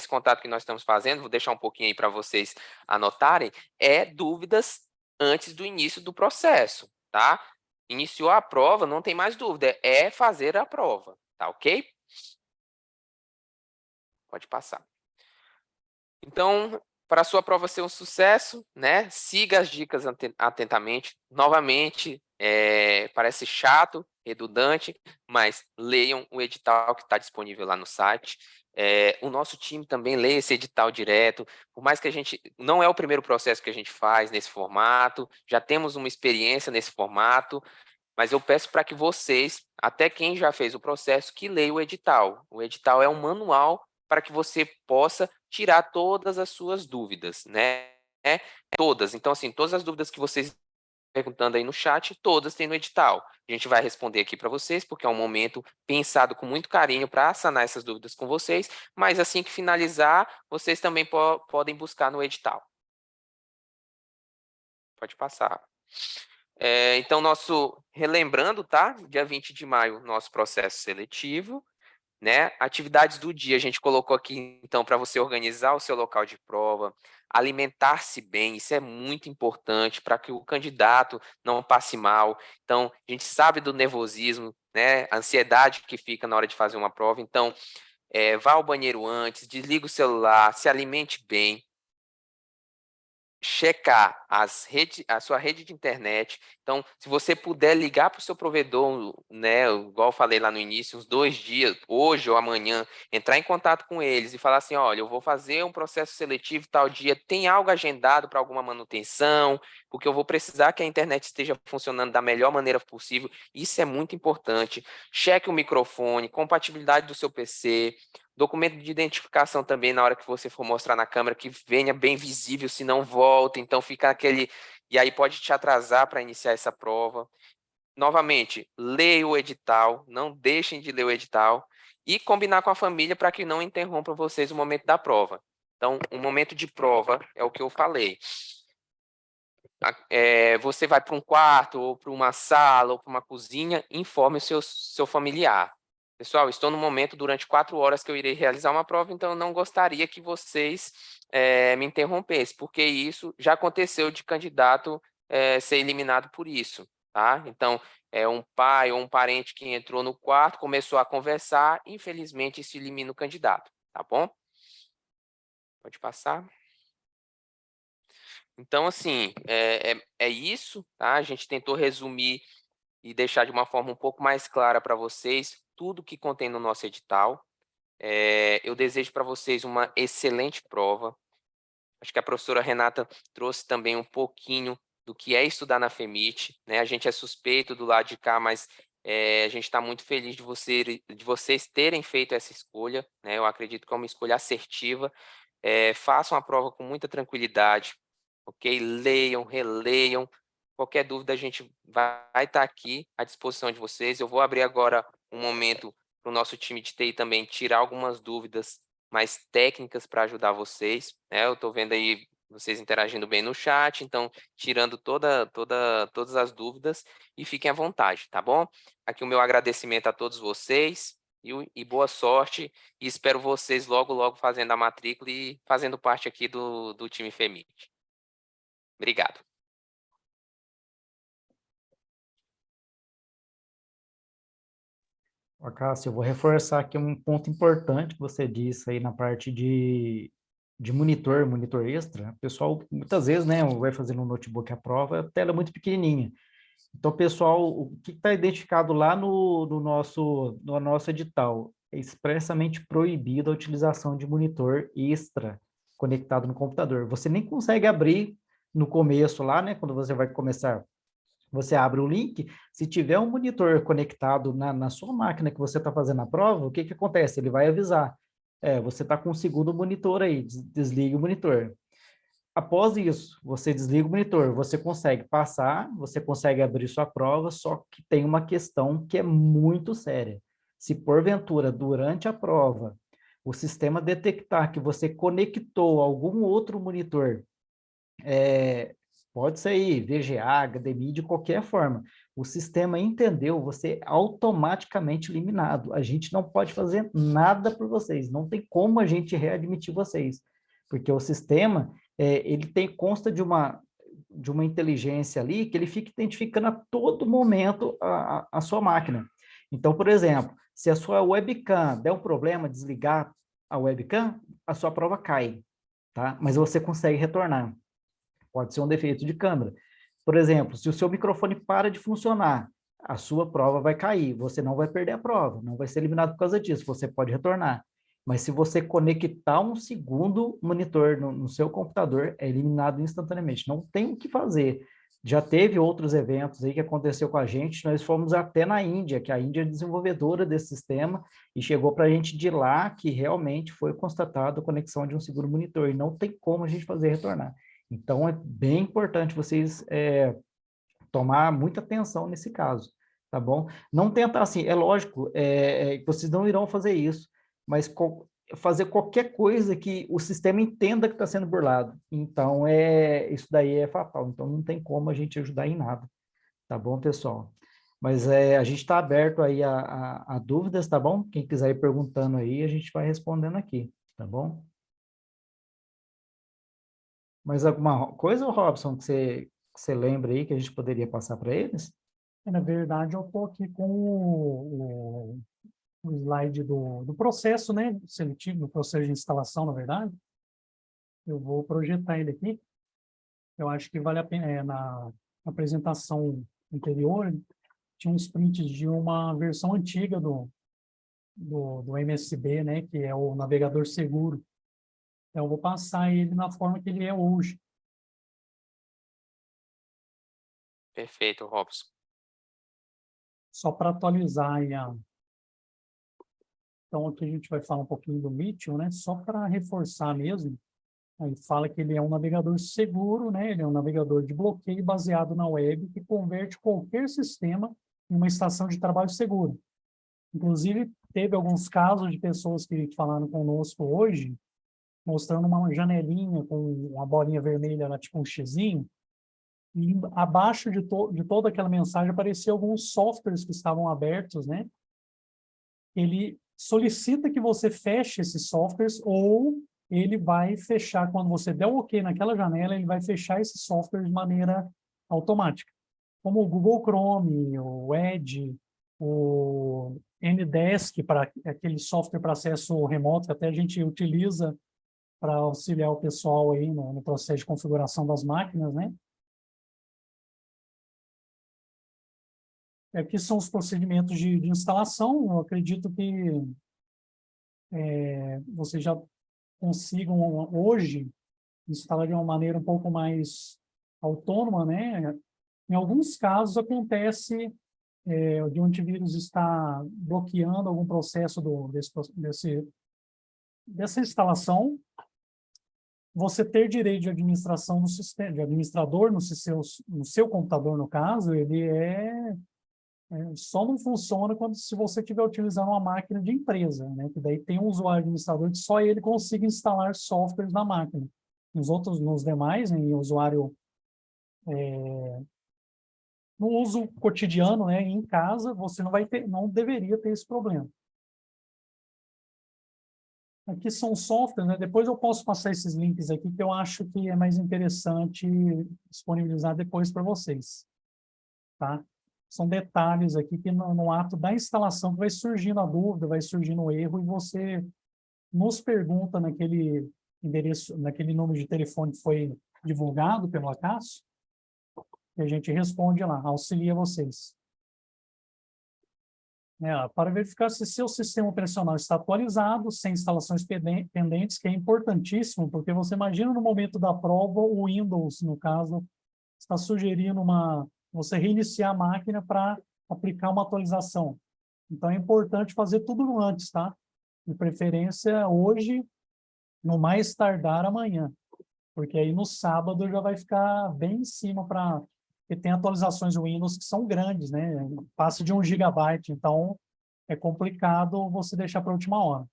contato que nós estamos fazendo, vou deixar um pouquinho aí para vocês anotarem, é dúvidas antes do início do processo, tá? Iniciou a prova, não tem mais dúvida, é fazer a prova, tá ok? Pode passar. Então, para a sua prova ser um sucesso, né, siga as dicas atentamente. Novamente, parece chato, redundante, mas leiam o edital que está disponível lá no site. O nosso time também lê esse edital direto, por mais que a gente... Não é o primeiro processo que a gente faz nesse formato, já temos uma experiência nesse formato, mas eu peço para que vocês, até quem já fez o processo, que leia o edital. O edital é um manual para que você possa tirar todas as suas dúvidas, né? Todas. Então, assim, todas as dúvidas que vocês perguntando aí no chat, todas tem no edital. A gente vai responder aqui para vocês, porque é um momento pensado com muito carinho para sanar essas dúvidas com vocês, mas assim que finalizar, vocês também podem buscar no edital. Pode passar. Então, relembrando, tá? Dia 20 de maio, nosso processo seletivo, né? Atividades do dia, a gente colocou aqui, então, para você organizar o seu local de prova, alimentar-se bem, isso é muito importante para que o candidato não passe mal. Então, a gente sabe do nervosismo, né? A ansiedade que fica na hora de fazer uma prova. Então, vá ao banheiro antes, desliga o celular, se alimente bem, checar a sua rede de internet. Então, se você puder ligar para o seu provedor, né, igual eu falei lá no início, uns 2 dias, hoje ou amanhã, entrar em contato com eles e falar assim, olha, eu vou fazer um processo seletivo tal dia, tem algo agendado para alguma manutenção, porque eu vou precisar que a internet esteja funcionando da melhor maneira possível. Isso é muito importante. Cheque o microfone, compatibilidade do seu PC, documento de identificação também, na hora que você for mostrar na câmera, que venha bem visível, se não volta, então fica aquele... E aí pode te atrasar para iniciar essa prova. Novamente, leia o edital, não deixem de ler o edital e combinar com a família para que não interrompa vocês o momento da prova. Então, o momento de prova é o que eu falei. Você vai para um quarto, ou para uma sala, ou para uma cozinha, informe o seu familiar. Pessoal, estou no momento durante 4 horas que eu irei realizar uma prova, então eu não gostaria que vocês me interrompessem, porque isso já aconteceu de candidato ser eliminado por isso, tá? Então, um pai ou um parente que entrou no quarto, começou a conversar, infelizmente isso elimina o candidato, tá bom? Pode passar. Então, assim, é isso, tá? A gente tentou resumir e deixar de uma forma um pouco mais clara para vocês tudo que contém no nosso edital. Eu desejo para vocês uma excelente prova. Acho que a professora Renata trouxe também um pouquinho do que é estudar na FEMIT, né? A gente é suspeito do lado de cá, mas a gente está muito feliz de vocês terem feito essa escolha, né? Eu acredito que é uma escolha assertiva. Façam a prova com muita tranquilidade, ok? Leiam, releiam. Qualquer dúvida, a gente vai estar aqui à disposição de vocês. Eu vou abrir agora um momento para o nosso time de TI também tirar algumas dúvidas mais técnicas para ajudar vocês, né? Eu estou vendo aí vocês interagindo bem no chat, então tirando todas as dúvidas e fiquem à vontade, tá bom? Aqui o meu agradecimento a todos vocês e boa sorte, e espero vocês logo, logo fazendo a matrícula e fazendo parte aqui do time FEMIT. Obrigado. Cássio, eu vou reforçar aqui um ponto importante que você disse aí na parte de monitor extra. O pessoal, muitas vezes, né, vai fazer no notebook a prova, a tela é muito pequenininha. Então, pessoal, o que está identificado lá no nosso edital? É expressamente proibido a utilização de monitor extra conectado no computador. Você nem consegue abrir no começo lá, né, quando você vai começar. Você abre o link, se tiver um monitor conectado na sua máquina que você está fazendo a prova, o que acontece? Ele vai avisar. Você está com o segundo monitor aí, desligue o monitor. Após isso, você desliga o monitor, você consegue passar, você consegue abrir sua prova, só que tem uma questão que é muito séria. Se porventura, durante a prova, o sistema detectar que você conectou algum outro monitor, pode ser aí, VGA, HDMI, de qualquer forma, o sistema entendeu, você é automaticamente eliminado. A gente não pode fazer nada por vocês, não tem como a gente readmitir vocês, porque o sistema, ele consta de uma inteligência ali que ele fica identificando a todo momento a sua máquina. Então, por exemplo, se a sua webcam der um problema, desligar a webcam, a sua prova cai, tá? Mas você consegue retornar. Pode ser um defeito de câmera. Por exemplo, se o seu microfone para de funcionar, a sua prova vai cair, você não vai perder a prova, não vai ser eliminado por causa disso, você pode retornar. Mas se você conectar um segundo monitor no seu computador, é eliminado instantaneamente. Não tem o que fazer. Já teve outros eventos aí que aconteceu com a gente, nós fomos até na Índia, que a Índia é desenvolvedora desse sistema, e chegou para a gente de lá que realmente foi constatada a conexão de um segundo monitor, e não tem como a gente fazer retornar. Então, é bem importante vocês tomar muita atenção nesse caso, tá bom? Não tentar assim, é lógico, vocês não irão fazer isso, mas fazer qualquer coisa que o sistema entenda que está sendo burlado. Então, isso daí é fatal. Então, não tem como a gente ajudar em nada, tá bom, pessoal? Mas a gente está aberto aí a dúvidas, tá bom? Quem quiser ir perguntando aí, a gente vai respondendo aqui, tá bom? Mais alguma coisa, Robson, que você lembra aí que a gente poderia passar para eles? Na verdade, eu estou aqui com o slide do processo, né, seletivo, do processo de instalação, na verdade. Eu vou projetar ele aqui. Eu acho que vale a pena, na apresentação anterior, tinha uns prints de uma versão antiga do MSB, né, que é o navegador seguro. Então, eu vou passar ele na forma que ele é hoje. Perfeito, Robson. Só para atualizar aí Então, aqui a gente vai falar um pouquinho do Mitchell, né? Só para reforçar mesmo. Aí fala que ele é um navegador seguro, né? Ele é um navegador de bloqueio baseado na web que converte qualquer sistema em uma estação de trabalho segura. Inclusive, teve alguns casos de pessoas que falaram conosco hoje, mostrando uma janelinha com uma bolinha vermelha, lá, tipo um xizinho, e abaixo de toda aquela mensagem apareciam alguns softwares que estavam abertos, né? Ele solicita que você feche esses softwares ou ele vai fechar, quando você der o OK naquela janela, ele vai fechar esse software de maneira automática. Como o Google Chrome, o Edge, o Ndesk, para aquele software para acesso remoto que até a gente utiliza para auxiliar o pessoal aí no processo de configuração das máquinas, né? Aqui são os procedimentos de instalação. Eu acredito que vocês já consigam hoje instalar de uma maneira um pouco mais autônoma, né? Em alguns casos acontece de um antivírus estar bloqueando algum processo dessa instalação. Você ter direito de administração no sistema, de administrador no seu computador, no caso, ele só não funciona se você estiver utilizando uma máquina de empresa, né? Que daí tem um usuário administrador que só ele consiga instalar softwares na máquina. Nos demais, em usuário no uso cotidiano, né, em casa, você não deveria ter esse problema. Aqui são softwares, né? Depois eu posso passar esses links aqui que eu acho que é mais interessante disponibilizar depois para vocês, tá? São detalhes aqui que no ato da instalação vai surgindo a dúvida, vai surgindo o erro, e você nos pergunta naquele endereço, naquele número de telefone que foi divulgado pelo Acácio, e a gente responde lá, auxilia vocês. Para verificar se seu sistema operacional está atualizado, sem instalações pendentes, que é importantíssimo, porque você imagina no momento da prova, o Windows, no caso, está sugerindo você reiniciar a máquina para aplicar uma atualização. Então, é importante fazer tudo antes, tá? De preferência hoje, no mais tardar amanhã. porque aí no sábado já vai ficar bem em cima para... Porque tem atualizações do Windows que são grandes, né? Passa de 1 GB, então é complicado você deixar para a última hora.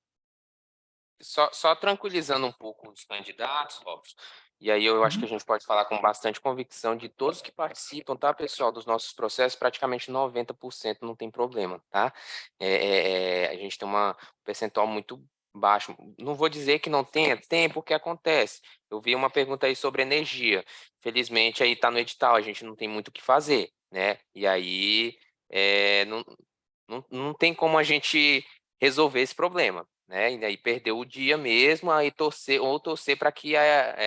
Só tranquilizando um pouco os candidatos, Robson, e aí eu acho que a gente pode falar com bastante convicção de todos que participam, tá, pessoal, dos nossos processos, praticamente 90% não tem problema, tá? A gente tem um percentual muito baixo. Não vou dizer que não tenha, tem, porque acontece. Eu vi uma pergunta aí sobre energia. Felizmente, aí está no edital, a gente não tem muito o que fazer, né? E aí não tem como a gente resolver esse problema, né? E aí perdeu o dia mesmo, aí torcer para que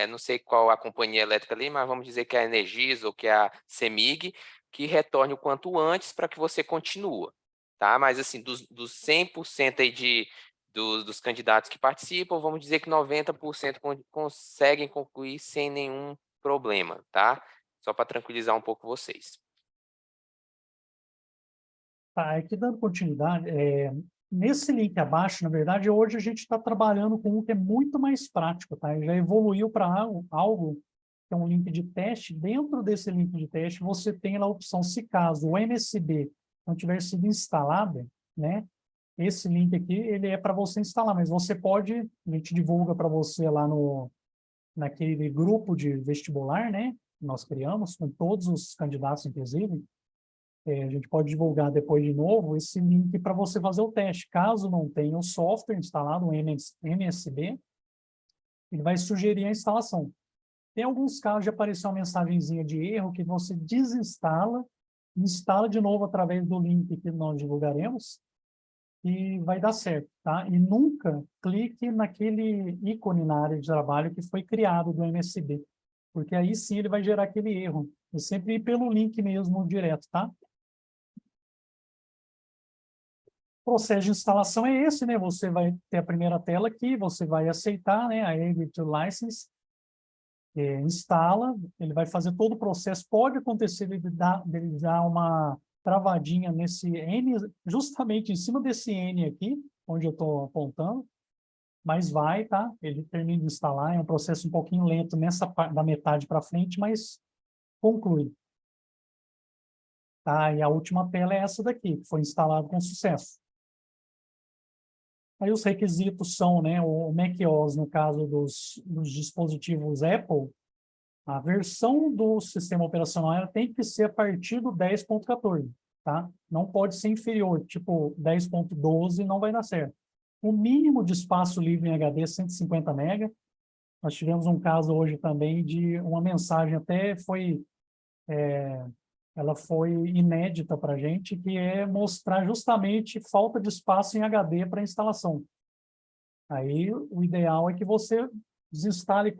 não sei qual a companhia elétrica ali, mas vamos dizer que é a Energisa ou que é a CEMIG, que retorne o quanto antes para que você continue, tá? Mas assim, dos 100% aí dos candidatos que participam, vamos dizer que 90% conseguem concluir sem nenhum problema, tá? Só para tranquilizar um pouco vocês. Tá, aqui dando continuidade, nesse link abaixo, na verdade, hoje a gente está trabalhando com um que é muito mais prático, tá? Já evoluiu para algo que é um link de teste. Dentro desse link de teste, você tem lá a opção, se caso o MSB não tiver sido instalado, né? Esse link aqui, ele é para você instalar, mas você pode, a gente divulga para você lá naquele grupo de vestibular, né? Que nós criamos, com todos os candidatos, inclusive. A gente pode divulgar depois de novo esse link para você fazer o teste. Caso não tenha o software instalado, o MSB, ele vai sugerir a instalação. Tem alguns casos de aparecer uma mensagenzinha de erro que você desinstala, instala de novo através do link que nós divulgaremos e vai dar certo, tá? E nunca clique naquele ícone na área de trabalho que foi criado do MSB, porque aí sim ele vai gerar aquele erro. E sempre ir pelo link mesmo direto, tá? O processo de instalação é esse, né? Você vai ter a primeira tela aqui, você vai aceitar, né? A Edit License, instala, ele vai fazer todo o processo. Pode acontecer dele dar uma travadinha nesse N, justamente em cima desse N aqui, onde eu estou apontando, mas vai, tá? Ele termina de instalar, é um processo um pouquinho lento nessa da metade para frente, mas conclui. Tá? E a última tela é essa daqui, que foi instalado com sucesso. Aí os requisitos são, né, o macOS, no caso dos dispositivos Apple, a versão do sistema operacional ela tem que ser a partir do 10.14, tá? Não pode ser inferior, tipo 10.12 não vai dar certo. O mínimo de espaço livre em HD é 150 MB. Nós tivemos um caso hoje também de uma mensagem, até ela foi inédita para a gente, que é mostrar justamente falta de espaço em HD para instalação. Aí, o ideal é que você desinstale,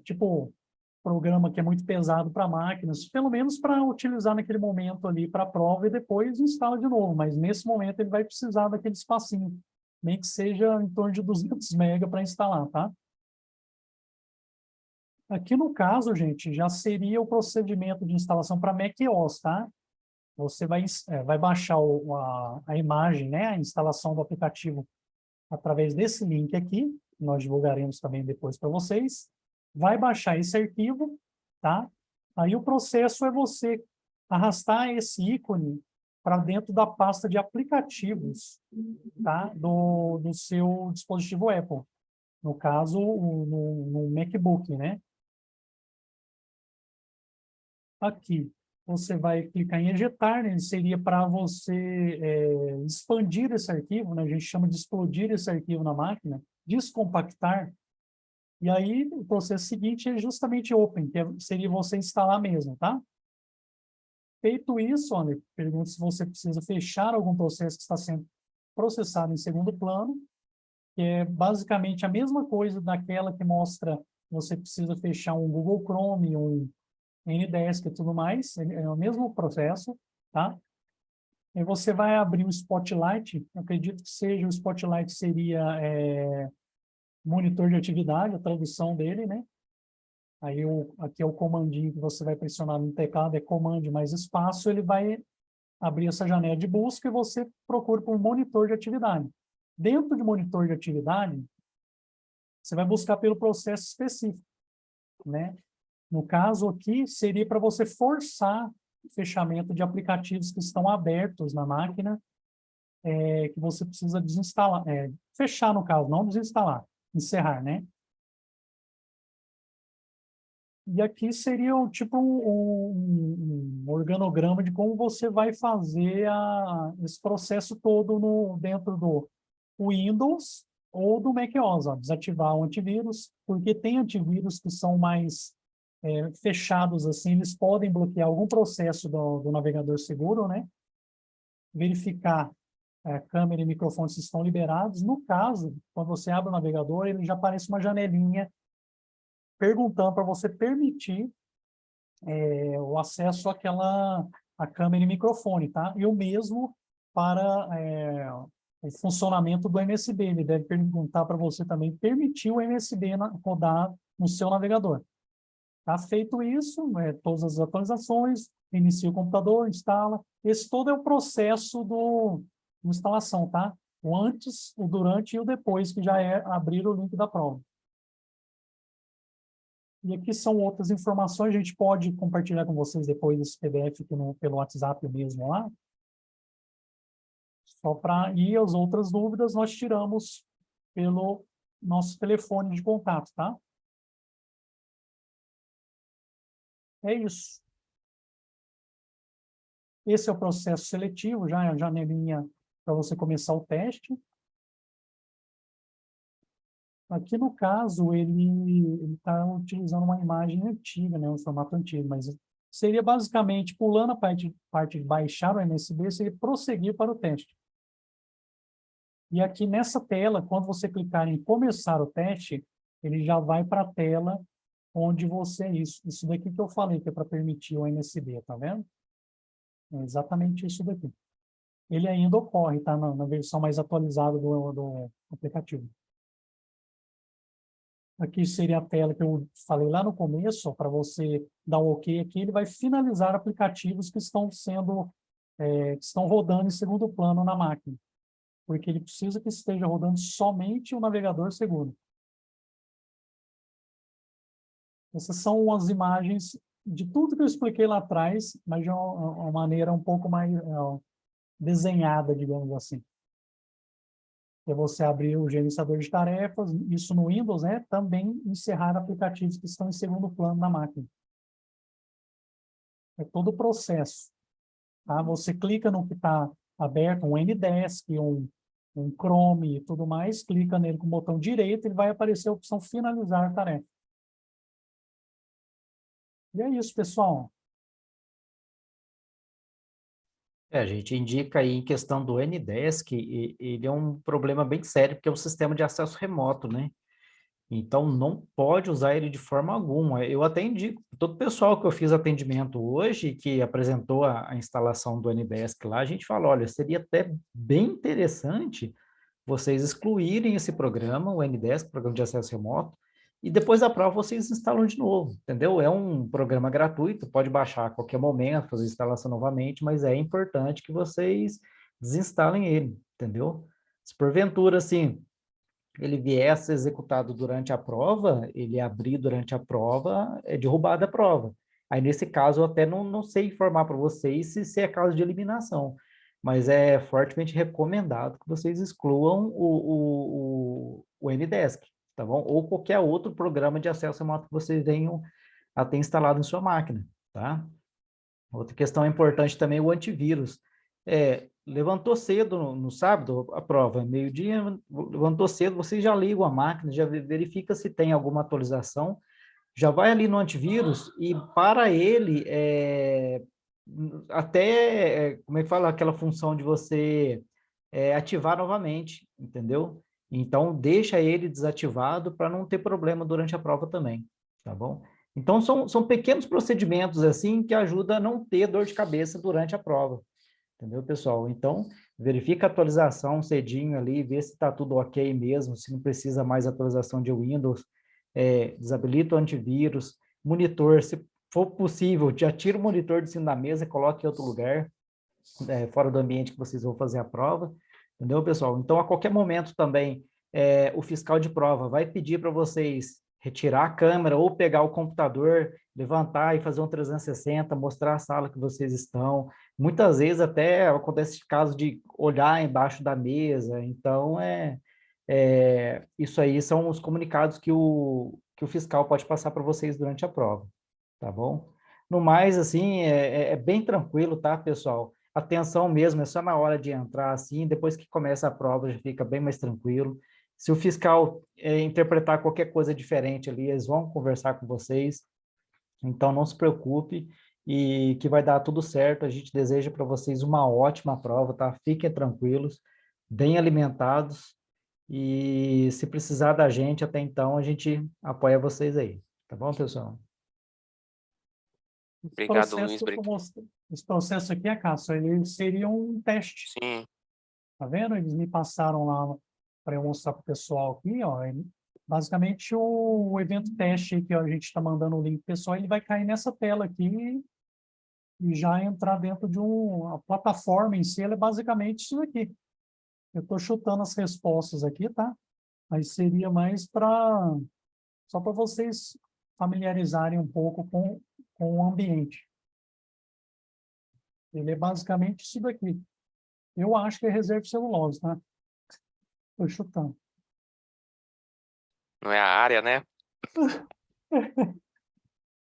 tipo, programa que é muito pesado para máquinas, pelo menos para utilizar naquele momento ali para a prova e depois instala de novo, mas nesse momento ele vai precisar daquele espacinho, nem que seja em torno de 200 MB para instalar, tá? Aqui no caso, gente, já seria o procedimento de instalação para macOS, tá? Você vai baixar a imagem, né, a instalação do aplicativo através desse link aqui, nós divulgaremos também depois para vocês. Vai baixar esse arquivo, tá? Aí o processo é você arrastar esse ícone para dentro da pasta de aplicativos, tá? Do seu dispositivo Apple. No caso, no MacBook, né? Aqui, você vai clicar em ejetar, né? Seria para você expandir esse arquivo, né? A gente chama de explodir esse arquivo na máquina, descompactar. E aí, o processo seguinte é justamente open, que seria você instalar mesmo, tá? Feito isso, olha, pergunta se você precisa fechar algum processo que está sendo processado em segundo plano, que é basicamente a mesma coisa daquela que mostra que você precisa fechar um Google Chrome, um Ndesk e tudo mais, é o mesmo processo, tá? E você vai abrir o Spotlight, eu acredito que seja o Spotlight seria monitor de atividade, a tradução dele, né? Aí aqui é o comandinho que você vai pressionar no teclado, é comando mais espaço, ele vai abrir essa janela de busca e você procura por monitor de atividade. Dentro de monitor de atividade, você vai buscar pelo processo específico. né? No caso aqui, seria para você forçar o fechamento de aplicativos que estão abertos na máquina, que você precisa desinstalar, fechar no caso, não desinstalar, encerrar, né? E aqui seria tipo um organograma de como você vai fazer esse processo todo dentro do Windows ou do macOS, ó, desativar o antivírus, porque tem antivírus que são mais fechados, assim, eles podem bloquear algum processo do navegador seguro, né? Verificar câmera e microfone se estão liberados. No caso, quando você abre o navegador, ele já aparece uma janelinha perguntando para você permitir o acesso à câmera e microfone, tá? E o mesmo para o funcionamento do MSB. Ele deve perguntar para você também permitir o MSB rodar no seu navegador. Tá feito isso, todas as atualizações, inicia o computador, instala. Esse todo é o processo de instalação, tá? O antes, o durante e o depois, que já é abrir o link da prova. E aqui são outras informações, a gente pode compartilhar com vocês depois esse PDF aqui pelo WhatsApp mesmo lá. Só para ir as outras dúvidas, nós tiramos pelo nosso telefone de contato, tá? É isso. Esse é o processo seletivo, já é a janelinha para você começar o teste. Aqui, no caso, ele está utilizando uma imagem antiga, né, um formato antigo, mas seria basicamente, pulando a parte de baixar o MSB, seria prosseguir para o teste. E aqui nessa tela, quando você clicar em começar o teste, ele já vai para a tela onde você... Isso daqui que eu falei, que é para permitir o MSB, tá vendo? É exatamente isso daqui. Ele ainda ocorre, tá? Na versão mais atualizada do aplicativo. Aqui seria a tela que eu falei lá no começo, para você dar um OK aqui, ele vai finalizar aplicativos que estão que estão rodando em segundo plano na máquina, porque ele precisa que esteja rodando somente o navegador seguro. Essas são as imagens de tudo que eu expliquei lá atrás, mas de uma maneira um pouco mais desenhada, digamos assim. É você abrir o gerenciador de tarefas, isso no Windows, né? Também encerrar aplicativos que estão em segundo plano na máquina. É todo o processo. Tá? Você clica no que está aberto, um Ndesk, um Chrome e tudo mais, clica nele com o botão direito, ele vai aparecer a opção finalizar a tarefa. E é isso, pessoal. A gente indica aí em questão do Ndesk, ele é um problema bem sério, porque é um sistema de acesso remoto, né? Então, não pode usar ele de forma alguma. Eu até indico, todo o pessoal que eu fiz atendimento hoje, que apresentou a instalação do Ndesk lá, a gente fala, olha, seria até bem interessante vocês excluírem esse programa, o Ndesk, Programa de Acesso Remoto, e depois da prova vocês instalam de novo, entendeu? É um programa gratuito, pode baixar a qualquer momento, fazer a instalação novamente, mas é importante que vocês desinstalem ele, entendeu? Se porventura, assim, ele vier a ser executado durante a prova, ele abrir durante a prova, é derrubada a prova. Aí, nesse caso, eu até não sei informar para vocês se é caso de eliminação, mas é fortemente recomendado que vocês excluam o Ndesk, tá bom? Ou qualquer outro programa de acesso remoto que vocês venham a ter instalado em sua máquina, tá? Outra questão importante também é o antivírus. Levantou cedo no sábado, a prova, meio-dia, levantou cedo, vocês já ligam a máquina, já verifica se tem alguma atualização, já vai ali no antivírus e para ele, como é que fala, aquela função de você ativar novamente, entendeu? Então, deixa ele desativado para não ter problema durante a prova também, tá bom? Então, são pequenos procedimentos assim que ajudam a não ter dor de cabeça durante a prova. Entendeu, pessoal? Então, verifica a atualização cedinho ali, vê se está tudo ok mesmo, se não precisa mais atualização de Windows, desabilita o antivírus, monitor, se for possível, já tira o monitor de cima da mesa e coloque em outro lugar, fora do ambiente que vocês vão fazer a prova, entendeu, pessoal? Então, a qualquer momento também, o fiscal de prova vai pedir para vocês retirar a câmera ou pegar o computador, levantar e fazer um 360, mostrar a sala que vocês estão. Muitas vezes até acontece caso de olhar embaixo da mesa. Então, isso aí são os comunicados que o fiscal pode passar para vocês durante a prova, tá bom? No mais, assim, é bem tranquilo, tá, pessoal? Atenção mesmo, é só na hora de entrar, assim, depois que começa a prova já fica bem mais tranquilo. Se o fiscal interpretar qualquer coisa diferente ali, eles vão conversar com vocês, então não se preocupe e que vai dar tudo certo. A gente deseja para vocês uma ótima prova, tá? Fiquem tranquilos, bem alimentados e se precisar da gente até então, a gente apoia vocês aí, tá bom, pessoal? Esse Obrigado, processo Luiz. que eu tô mostrando, esse processo aqui, Cássio, ele seria um teste, Sim, tá vendo? Eles me passaram lá para eu mostrar para o pessoal aqui, ó. Basicamente, o evento teste que a gente está mandando o link pessoal, ele vai cair nessa tela aqui e já entrar dentro de a plataforma em si, ela é basicamente isso aqui. Eu estou chutando as respostas aqui, tá? Mas seria mais só para vocês familiarizarem um pouco com o ambiente. Ele é basicamente isso daqui. Eu acho que é reserva de celulose, tá? Estou chutando. não é a área, né?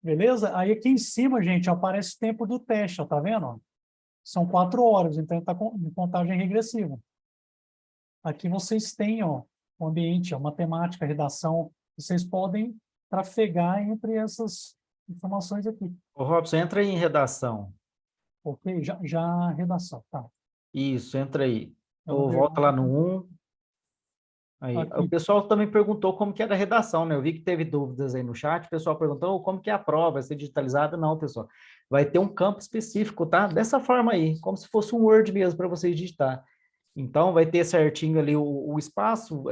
Beleza? Aí aqui em cima, gente, aparece o tempo do teste, ó, tá vendo? Ó? São 4 horas, então está em contagem regressiva. Aqui vocês têm, ó, o ambiente, ó, matemática, redação. Vocês podem trafegar entre essas informações aqui. Ô, Robson, entra aí em redação. Ok? Já redação, tá. Isso, entra aí. Eu não Ou volta lá pergunto. no 1. Aí. O Aqui. pessoal também perguntou como que era a redação, né? Eu vi que teve dúvidas aí no chat. O pessoal perguntou como que é a prova, vai ser digitalizada? Não, pessoal. Vai ter um campo específico, tá? Dessa forma aí, como se fosse um Word mesmo para vocês digitar. Então, vai ter certinho ali o espaço,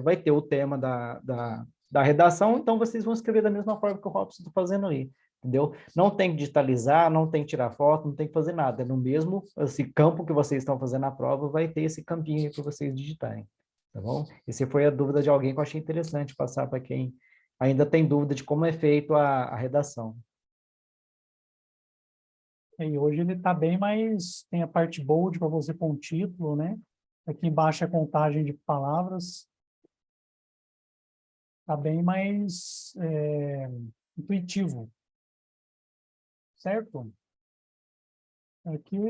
vai ter o tema da redação, então vocês vão escrever da mesma forma que o Robson está fazendo aí, entendeu? Não tem que digitalizar, não tem que tirar foto, não tem que fazer nada. É no mesmo esse campo que vocês estão fazendo a prova, vai ter esse campinho aí para vocês digitarem, tá bom? Essa foi a dúvida de alguém que eu achei interessante passar para quem ainda tem dúvida de como é feito a redação. E hoje ele está bem mais... Tem a parte bold para você pôr um título, né? Aqui embaixo é a contagem de palavras. Está bem mais intuitivo. Certo?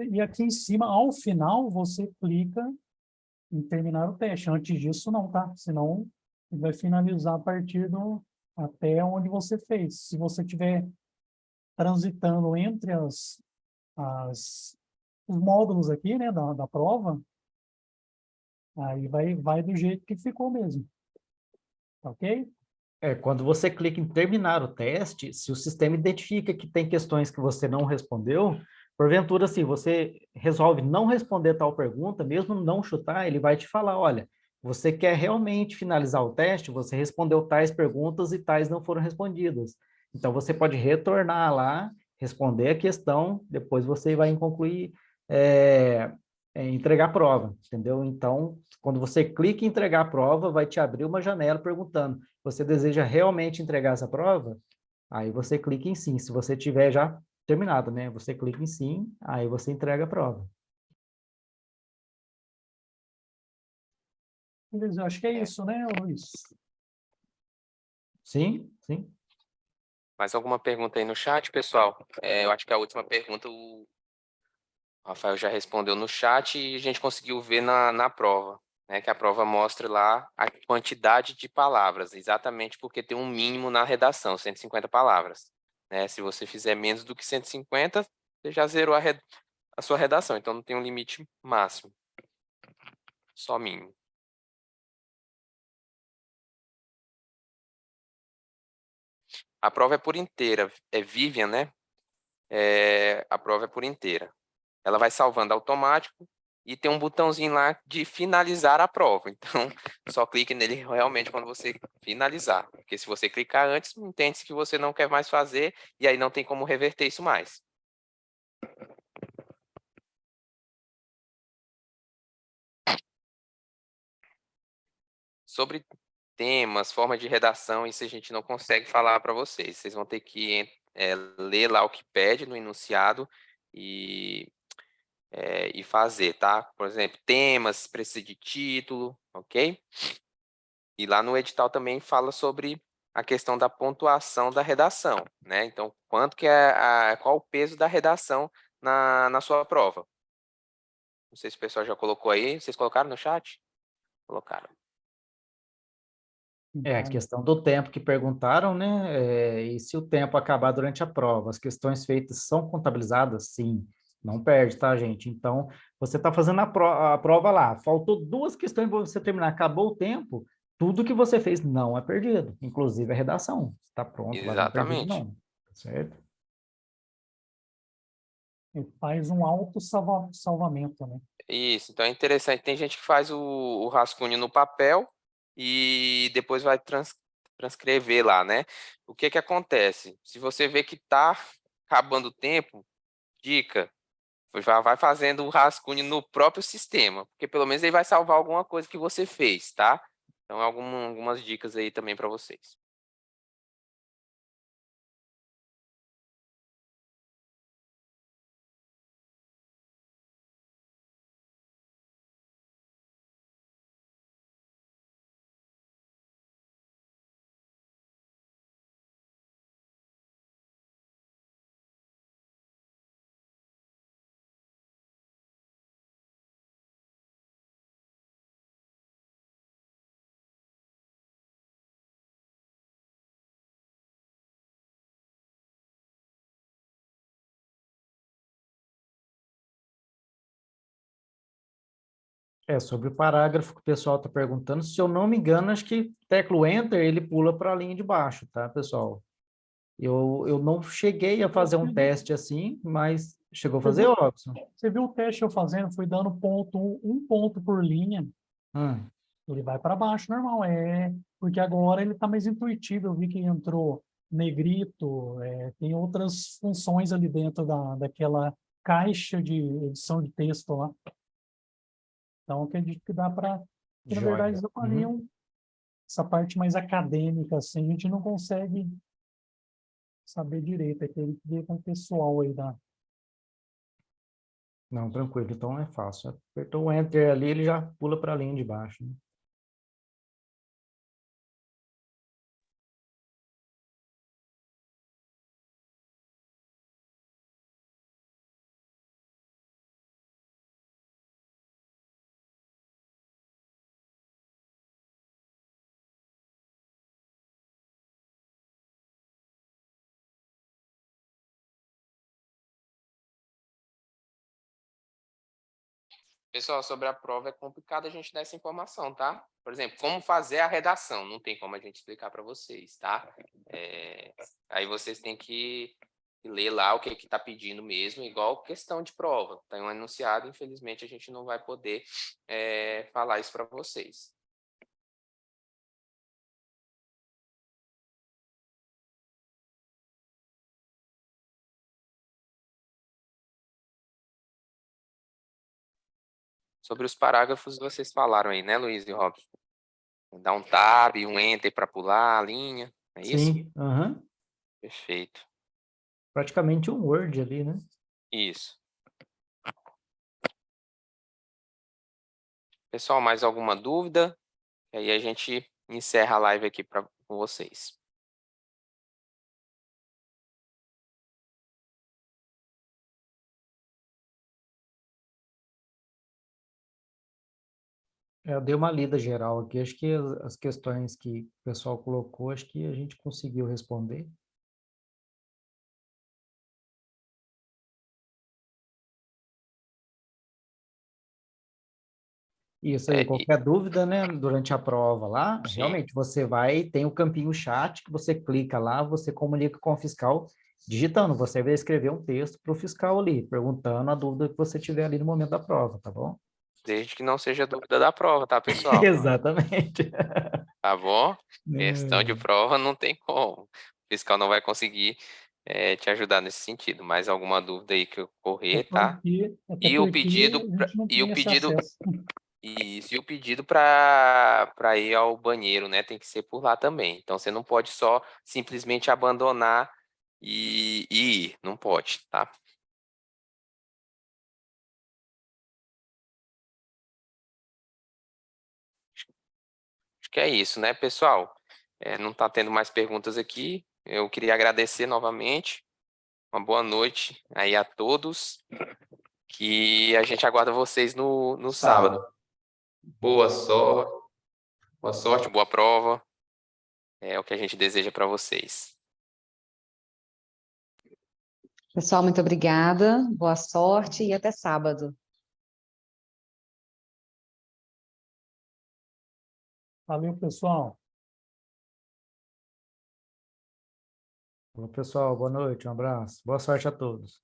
E aqui em cima, ao final, você clica em terminar o teste. Antes disso, não, tá? Senão, ele vai finalizar a partir até onde você fez. Se você estiver transitando entre os módulos aqui, né, da prova, aí vai do jeito que ficou mesmo. Ok? Quando você clica em terminar o teste, se o sistema identifica que tem questões que você não respondeu, porventura, se você resolve não responder tal pergunta, mesmo não chutar, ele vai te falar, olha, você quer realmente finalizar o teste, você respondeu tais perguntas e tais não foram respondidas. Então, você pode retornar lá, responder a questão, depois você vai concluir, entregar a prova, entendeu? Então, quando você clica em entregar a prova, vai te abrir uma janela perguntando: você deseja realmente entregar essa prova? Aí você clica em sim. Se você tiver já terminado, né? Você clica em sim, aí você entrega a prova. Beleza, eu acho que é isso, né, Luiz? Sim, sim. Mais alguma pergunta aí no chat, pessoal? Eu acho que a última pergunta o Rafael já respondeu no chat e a gente conseguiu ver na prova, né? Que a prova mostra lá a quantidade de palavras, exatamente porque tem um mínimo na redação, 150 palavras, né? Se você fizer menos do que 150, você já zerou a sua redação, então não tem um limite máximo, só mínimo. A prova é por inteira, é Vivian, né? A prova é por inteira. Ela vai salvando automático e tem um botãozinho lá de finalizar a prova. Então, só clique nele realmente quando você finalizar. Porque se você clicar antes, entende-se que você não quer mais fazer e aí não tem como reverter isso mais. Sobre temas, forma de redação, isso a gente não consegue falar para vocês. Vocês vão ter que ler lá o que pede no enunciado e fazer, tá? Por exemplo, temas, precisa de título, ok? E lá no edital também fala sobre a questão da pontuação da redação, né? Então, quanto que qual o peso da redação na sua prova? Não sei se o pessoal já colocou aí. Vocês colocaram no chat? Colocaram. A questão do tempo que perguntaram, né? E se o tempo acabar durante a prova, as questões feitas são contabilizadas? Sim, não perde, tá, gente? Então, você está fazendo a prova lá, faltou 2 questões para você terminar, acabou o tempo, tudo que você fez não é perdido, inclusive a redação. Está pronto lá, não é perdido, Exatamente. não. Certo? Ele faz um auto-salvamento, né? Isso, então é interessante. Tem gente que faz o rascunho no papel e depois vai transcrever lá, né? O que que acontece? Se você vê que está acabando o tempo, dica, já vai fazendo o rascunho no próprio sistema, porque pelo menos ele vai salvar alguma coisa que você fez, tá? Então, algumas dicas aí também para vocês. Sobre o parágrafo que o pessoal está perguntando, se eu não me engano, acho que tecla o Enter, ele pula para a linha de baixo, tá, pessoal? Eu não cheguei a fazer um teste assim, mas chegou a fazer, Robson? Você viu o teste eu fazendo, fui dando um ponto por linha, Hum. ele vai para baixo, normal, porque agora ele está mais intuitivo, eu vi que entrou negrito, tem outras funções ali dentro daquela caixa de edição de texto lá. Então, acredito que dá para, na verdade, eles avaliam essa parte mais acadêmica, assim, a gente não consegue saber direito, é aquele que vê com o pessoal aí da... Não, tranquilo, então é fácil. Apertou o Enter ali, ele já pula para a linha de baixo, né? Pessoal, sobre a prova é complicado a gente dar essa informação, tá? Por exemplo, como fazer a redação, não tem como a gente explicar para vocês, tá? Aí vocês têm que ler lá o que está pedindo mesmo, igual questão de prova. Tem um enunciado, infelizmente a gente não vai poder falar isso para vocês. Sobre os parágrafos, vocês falaram aí, né, Luiz e Robson? Dá um tab, um enter para pular a linha, é isso? Sim, aham. Perfeito. Praticamente um Word ali, né? Isso. Pessoal, mais alguma dúvida? E aí a gente encerra a live aqui com vocês. Eu dei uma lida geral aqui, acho que as questões que o pessoal colocou, acho que a gente conseguiu responder. Isso aí, qualquer dúvida, né, durante a prova lá, Sim. realmente você vai, tem o campinho chat, que você clica lá, você comunica com o fiscal, digitando, você vai escrever um texto para o fiscal ali, perguntando a dúvida que você tiver ali no momento da prova, tá bom? Desde que não seja dúvida da prova, tá, pessoal? Exatamente. Tá bom? Questão de prova não tem como. O fiscal não vai conseguir te ajudar nesse sentido. Mais alguma dúvida aí que ocorrer, tá? Até porque a gente não E o tem esse pedido, acesso. Isso, e o pedido para ir ao banheiro, né? Tem que ser por lá também. Então você não pode só simplesmente abandonar e ir, não pode, tá? Acho que é isso, né, pessoal? Não está tendo mais perguntas aqui. Eu queria agradecer novamente. Uma boa noite aí a todos. Que a gente aguarda vocês no sábado. Boa sorte, boa prova. É o que a gente deseja para vocês. Pessoal, muito obrigada, boa sorte e até sábado. Valeu, pessoal. Bom, pessoal, boa noite, um abraço. Boa sorte a todos.